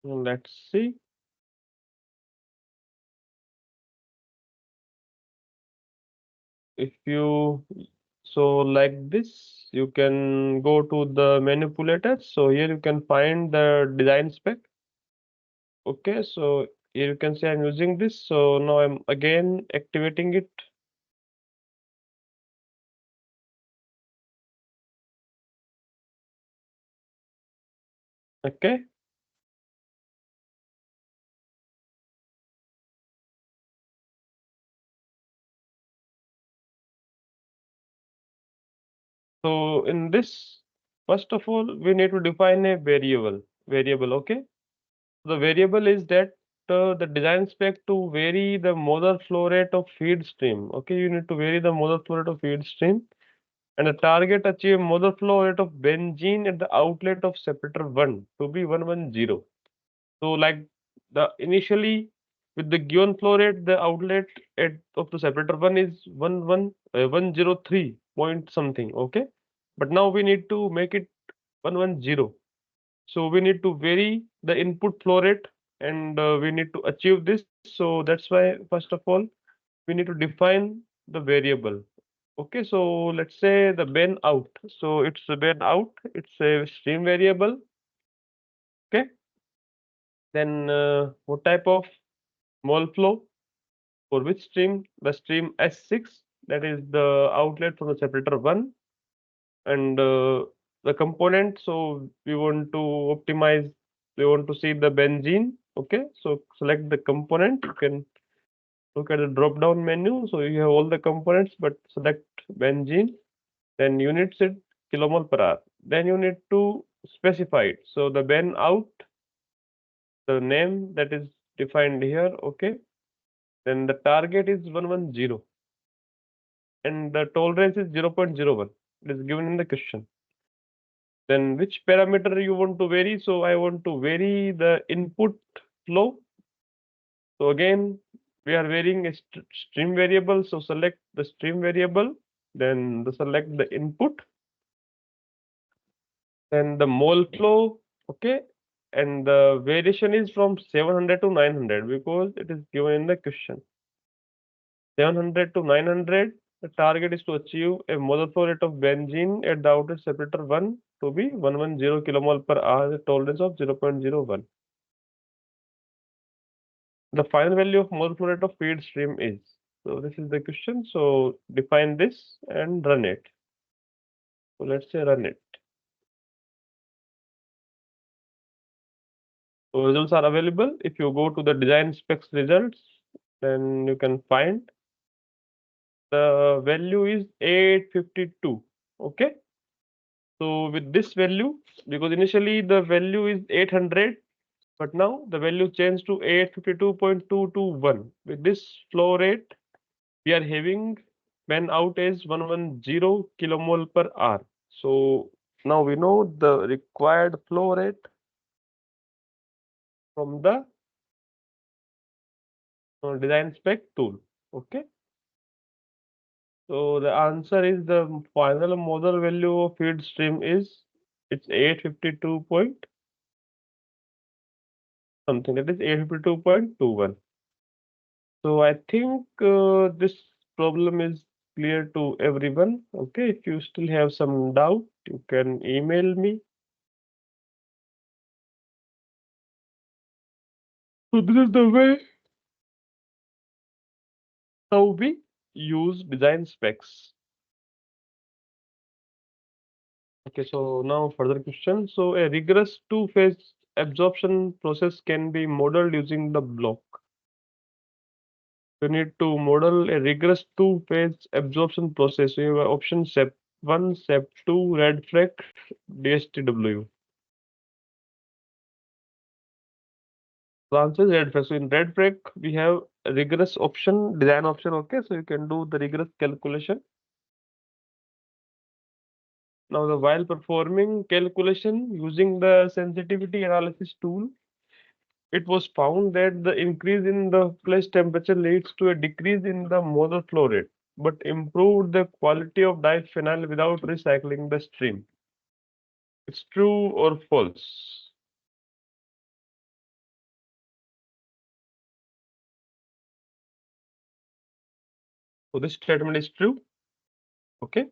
let's see. If you so like this, you can go to the manipulators. So here you can find the design spec. Okay, so here you can see I'm using this. So now I'm again activating it. Okay, so in this, first of all, we need to define a variable. Okay. The variable is that the design spec to vary the molar flow rate of feed stream. Okay, you need to vary the molar flow rate of feed stream, and the target achieve molar flow rate of benzene at the outlet of separator 1 to be 110. So like the initially with the given flow rate, the outlet at of the separator 1 is 103 point something. Okay, but now we need to make it 110. So we need to vary the input flow rate, and we need to achieve this. So that's why first of all we need to define the variable. Okay, so let's say the ben out. So it's a ben out. It's a stream variable. Okay, then what type of mole flow for which stream? The stream S6, that is the outlet from the separator 1, and the component. So we want to optimize. We want to see the benzene. Okay, so select the component. You can look at the drop down menu. So you have all the components, but select benzene. Then units it kilomole per hour. Then you need to specify it. So the ben out, the name that is defined here. Okay, then the target is 110, and the tolerance is 0.01. It is given in the question. Then which parameter you want to vary? So I want to vary the input flow. So again, we are varying a stream variable. So select the stream variable, then select the input, then the mole flow. Okay, and the variation is from 700 to 900 because it is given in the question. 700 to 900. The target is to achieve a molar flow rate of benzene at the outlet separator 1 to be 110 kilomole per hour, a tolerance of 0.01. The final value of molar flow rate of feed stream is. So this is the question. So define this and run it. So let's say run it. So results are available. If you go to the design specs results, then you can find the value is 852. Okay. So with this value, because initially the value is 800, but now the value changed to 852.221. With this flow rate, we are having when out is 110 kilomole per hour. So now we know the required flow rate from the design spec tool. Okay. So the answer is the final model value of feed stream is it's 852 point something, that is 852.21. So I think this problem is clear to everyone. Okay, if you still have some doubt, you can email me. So this is the way how we use design specs. Okay, so now further question. So a rigorous two-phase absorption process can be modeled using the block. You need to model a rigorous two-phase absorption process. So you have option SEP1, SEP2, red flag, DSTW. The answer is red flag. So in red flag, we have a rigorous option, design option. Okay, so you can do the rigorous calculation. Now, the while performing calculation using the sensitivity analysis tool, it was found that the increase in the flash temperature leads to a decrease in the molar flow rate, but improved the quality of diphenyl without recycling the stream. It's true or false? So this statement is true. Okay.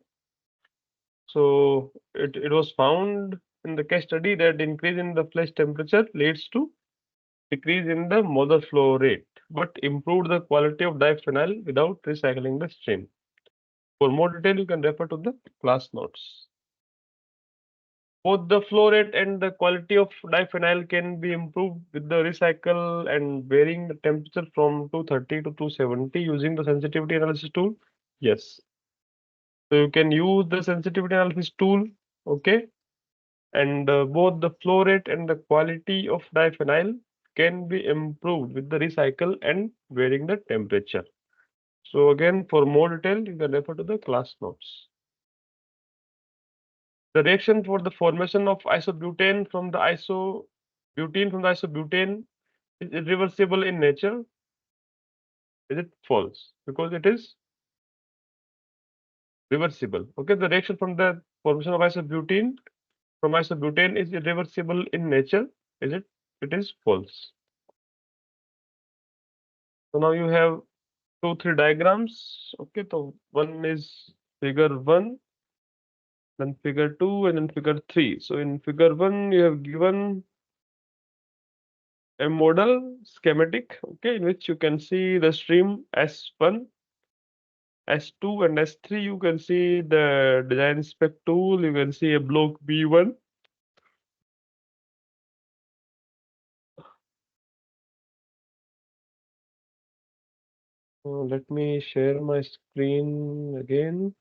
So it was found in the case study that increase in the flash temperature leads to decrease in the molar flow rate, but improved the quality of diphenyl without recycling the stream. For more detail, you can refer to the class notes. Both the flow rate and the quality of diphenyl can be improved with the recycle and varying the temperature from 230 to 270 using the sensitivity analysis tool. Yes. So you can use the sensitivity analysis tool, okay? And both the flow rate and the quality of diphenyl can be improved with the recycle and varying the temperature. So again, for more detail, you can refer to the class notes. The reaction for the formation of isobutane from the isobutane is irreversible in nature. Is it false? Because it is reversible. Okay, the reaction from the formation of isobutane from isobutane is irreversible in nature. Is it? It is false. So now you have two, three diagrams. Okay, so one is figure 1, then figure 2, and then figure 3. So in figure 1, you have given a model schematic, okay, in which you can see the stream S1, S2, and S3. You can see the design spec tool. You can see a block B1. Let me share my screen again.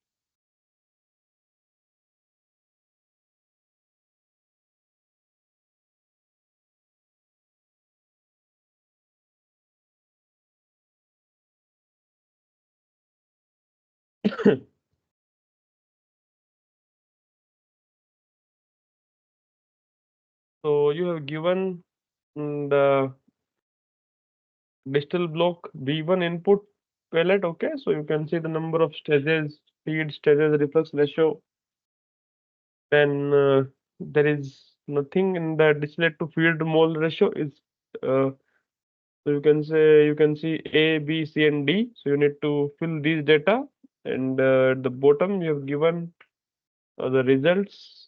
So you have given the digital block B1 input palette. Okay, so you can see the number of stages, feed stages, reflux ratio. Then there is nothing in the distillate to feed mole ratio is uh, So you can see A, B, C, and D. So you need to fill these data, and at the bottom you have given the results.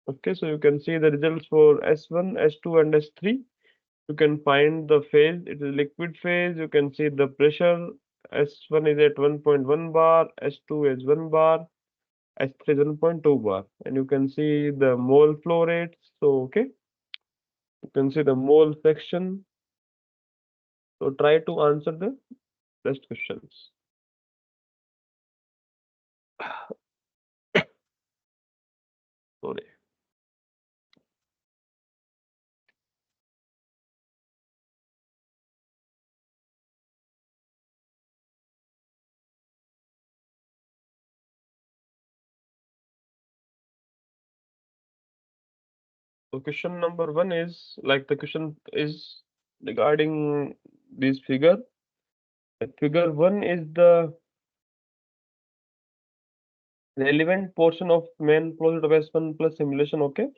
Okay, so you can see the results for S1, S2, and S3. You can find the phase. It is liquid phase. You can see the pressure. S1 is at 1.1 bar, S2 is 1 bar, S3 is 1.2 bar, and you can see the mole flow rates. So okay, you can see the mole section. So try to answer the rest questions. Sorry. So question number one is like the question is regarding this figure. Figure one is the relevant portion of main process of S1 plus simulation. Okay.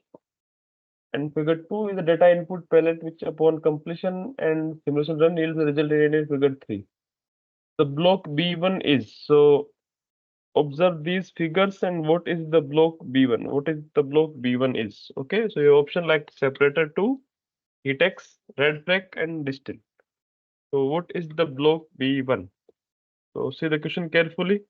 And figure 2 is the data input palette, which upon completion and simulation run yields the result in figure 3. The block B1 is, so observe these figures and what is the block B1? What is the block B1 is? Okay, so your option like separator 2, heatex, red frac, and distill. So what is the block B1? So see the question carefully.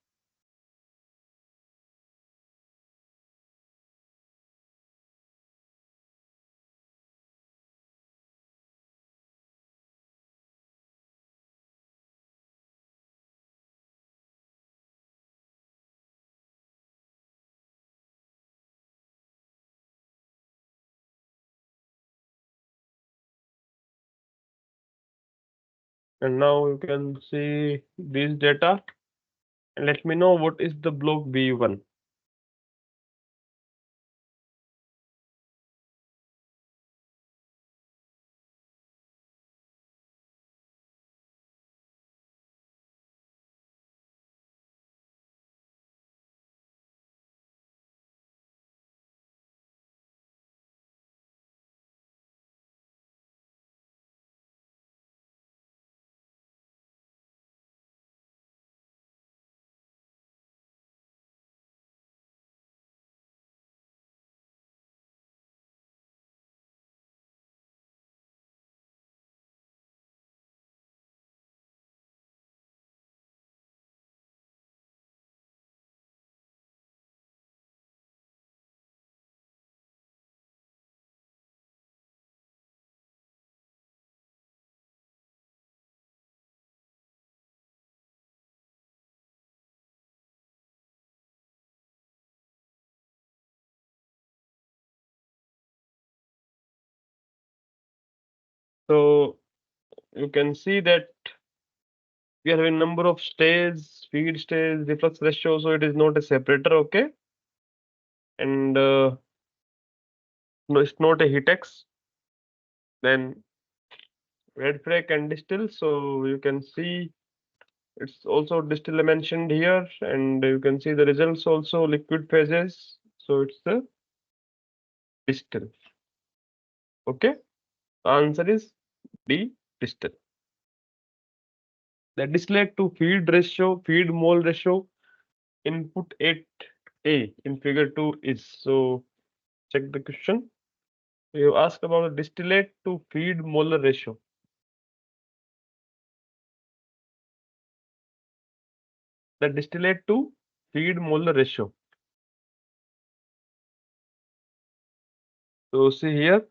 And now you can see these data and let me know what is the block B1. So you can see that we are having number of stages, feed stage, reflux ratio, so it is not a separator, okay? And no, it's not a heatex. Then red frac and distill, so you can see it's also distill mentioned here, and you can see the results also liquid phases. So it's the distill. Okay, answer is D, distill. The distillate to feed ratio, feed mole ratio, input 8A in figure 2 is, so check the question. You asked about the distillate to feed molar ratio. The distillate to feed molar ratio. So see here,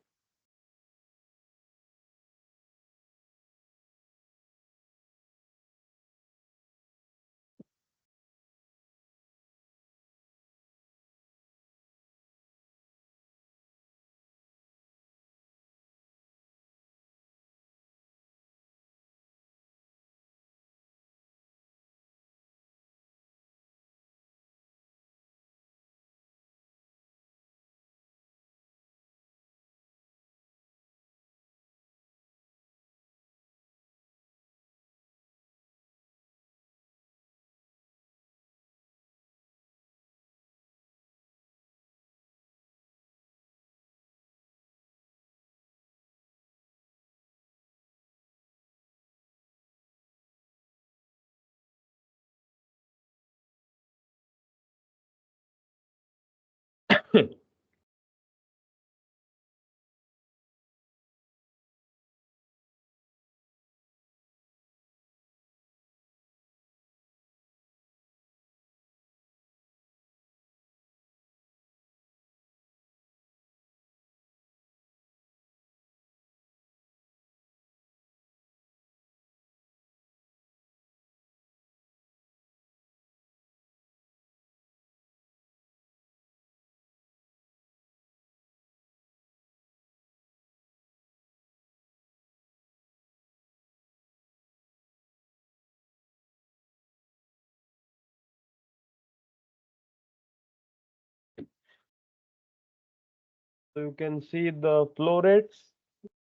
So you can see the flow rates,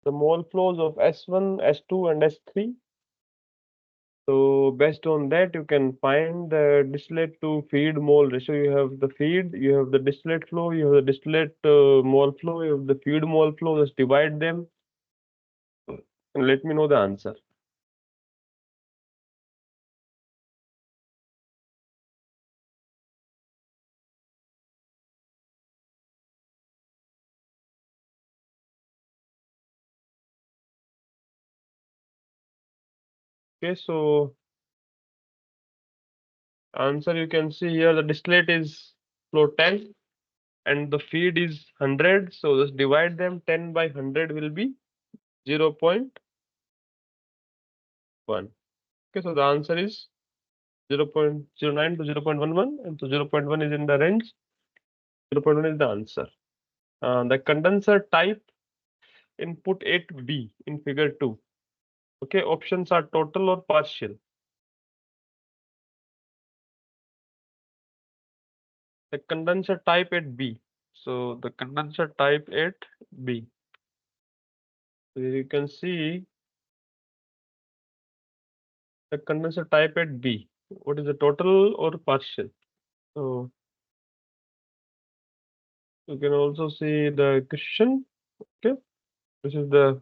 the mole flows of S1, S2, and S3. So based on that, you can find the distillate to feed mole ratio. You have the feed, you have the distillate flow, you have the distillate mole flow, you have the feed mole flow. Just divide them and let me know the answer. Okay, so answer you can see here the distillate is flow 10 and the feed is 100. So just divide them. 10 by 100 will be 0.1. Okay, so the answer is 0.09 to 0.11, and so 0.1 is in the range. 0.1 is the answer. The condenser type input 8B in figure 2. Okay, options are total or partial. The condenser type 8B. So the condenser type 8B. So you can see the condenser type 8B. What is the total or partial? So you can also see the question. Okay, this is the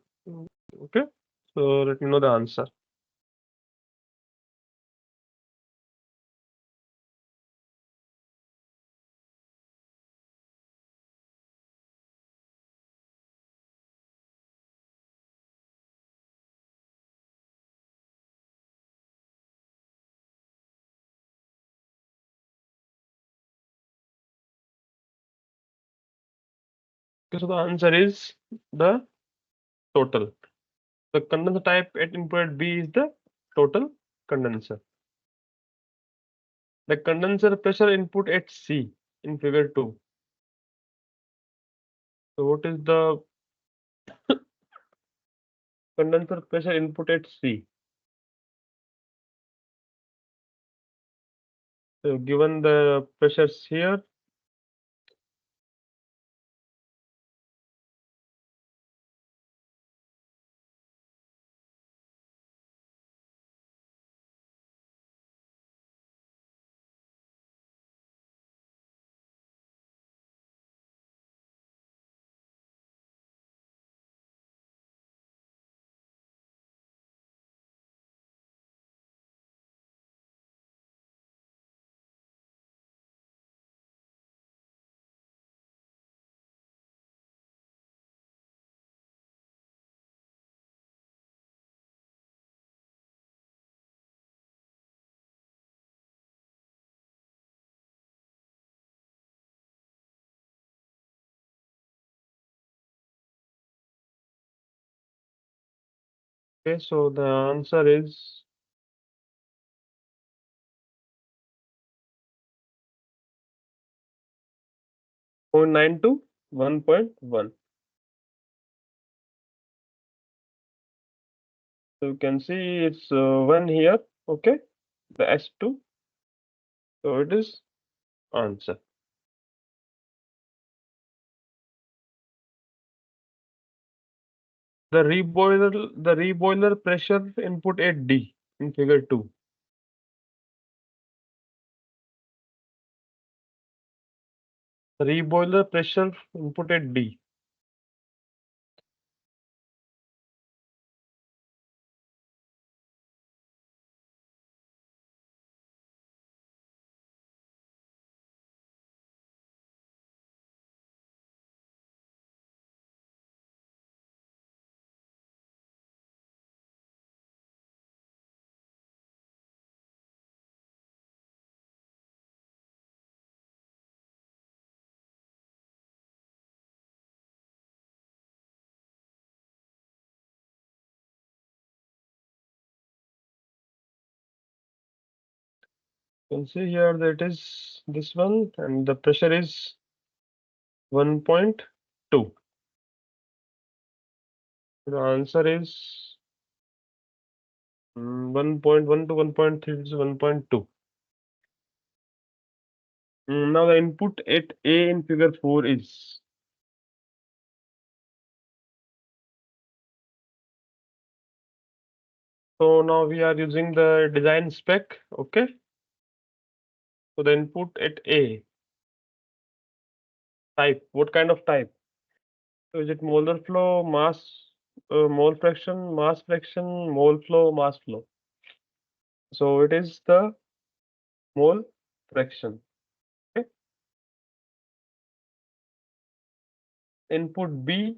okay. So let me know the answer. Okay, so the answer is the total. The condenser type at input B is the total condenser. The condenser pressure input at C in figure 2. So what is the condenser pressure input at C? So given the pressures here, okay, so the answer is 0.9 to 1.1. So you can see it's 1 here, okay, the S2. So it is answer. The reboiler pressure input at D in figure 2. The reboiler pressure input at D. You can see here that is this one, and the pressure is 1.2. The answer is 1.1 to 1.3, which is 1.2. Now the input at A in figure 4 is So now we are using the design spec. Okay. So the input at A type. What kind of type? So is it molar flow, mass fraction, mole flow, mass flow? So it is the mole fraction. Okay. Input B.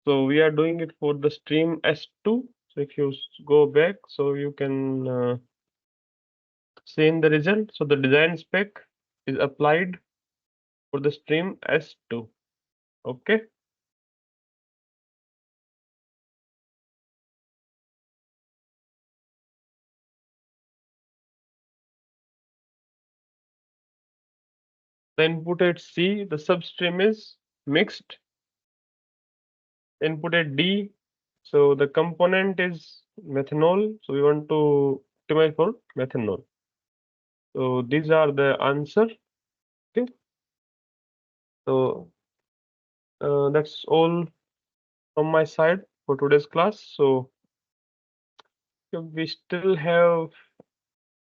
So we are doing it for the stream S2. So if you go back, so you can see in the result. So the design spec is applied for the stream S2. Okay. The input at C, the substream is mixed. Input at D, so the component is methanol. So we want to optimize for methanol. So these are the answer. Okay. So that's all from my side for today's class. So we still have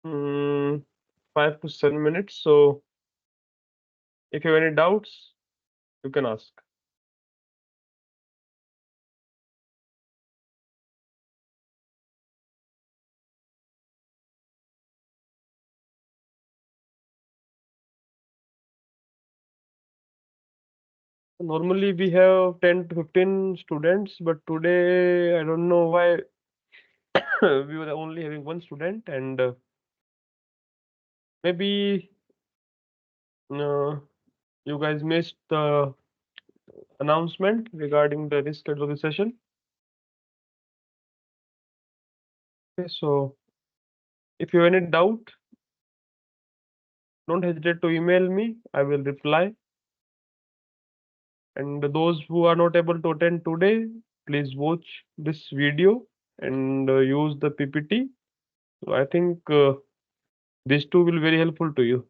5 to 7 minutes. So if you have any doubts, you can ask. Normally we have 10 to 15 students, but today I don't know why we were only having one student, and maybe uh, you guys missed the announcement regarding the reschedule of the session. Okay, so if you have any doubt, don't hesitate to email me. I will reply. And those who are not able to attend today, please watch this video and use the PPT. So I think these two will be very helpful to you.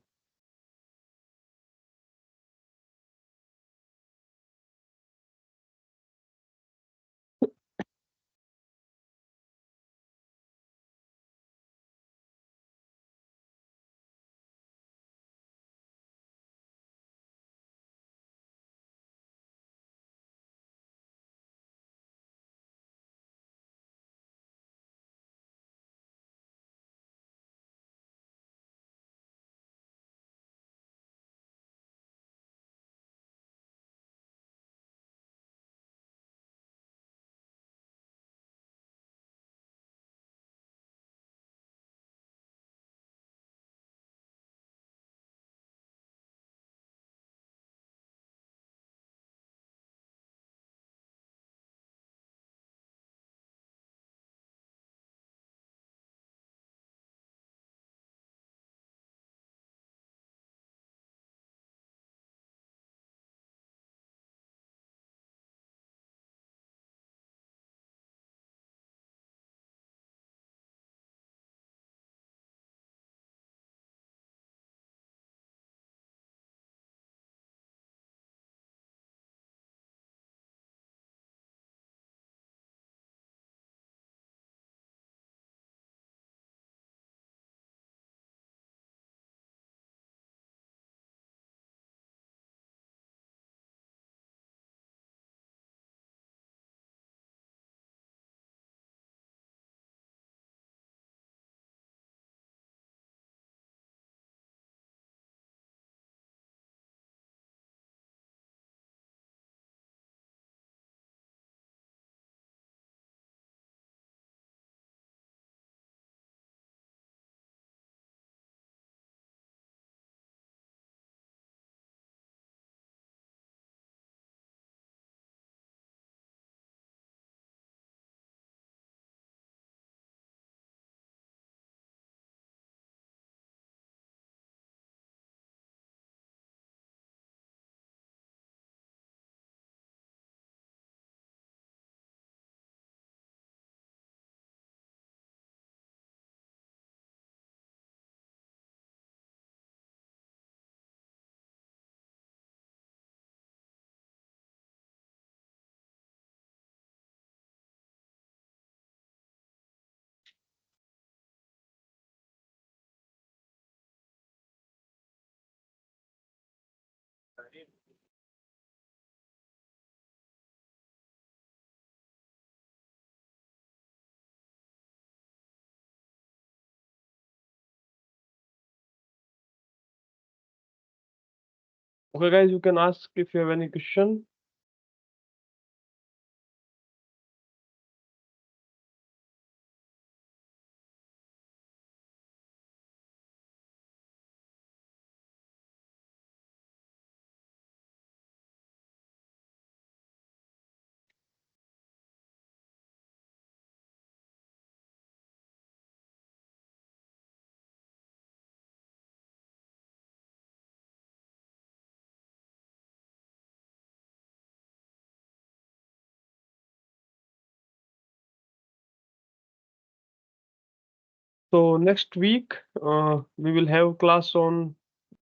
Okay, guys, you can ask if you have any question. So next week, we will have class on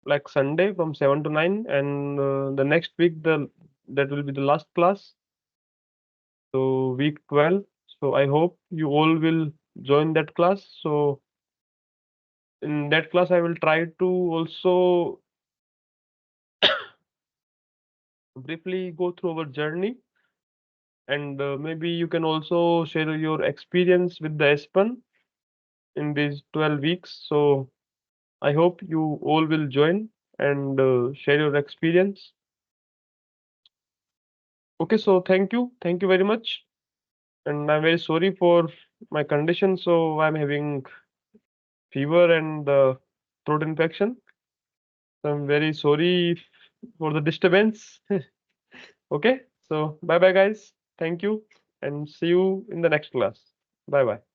like Sunday from 7 to 9, and the next week that will be the last class. So week 12. So I hope you all will join that class. So in that class, I will try to also briefly go through our journey, and maybe you can also share your experience with the Aspen in these 12 weeks. So I hope you all will join and share your experience. Okay, so thank you very much, and I'm very sorry for my condition. So I'm having fever and throat infection. So I'm very sorry for the disturbance. Okay, so bye bye, guys. Thank you, and see you in the next class. Bye bye.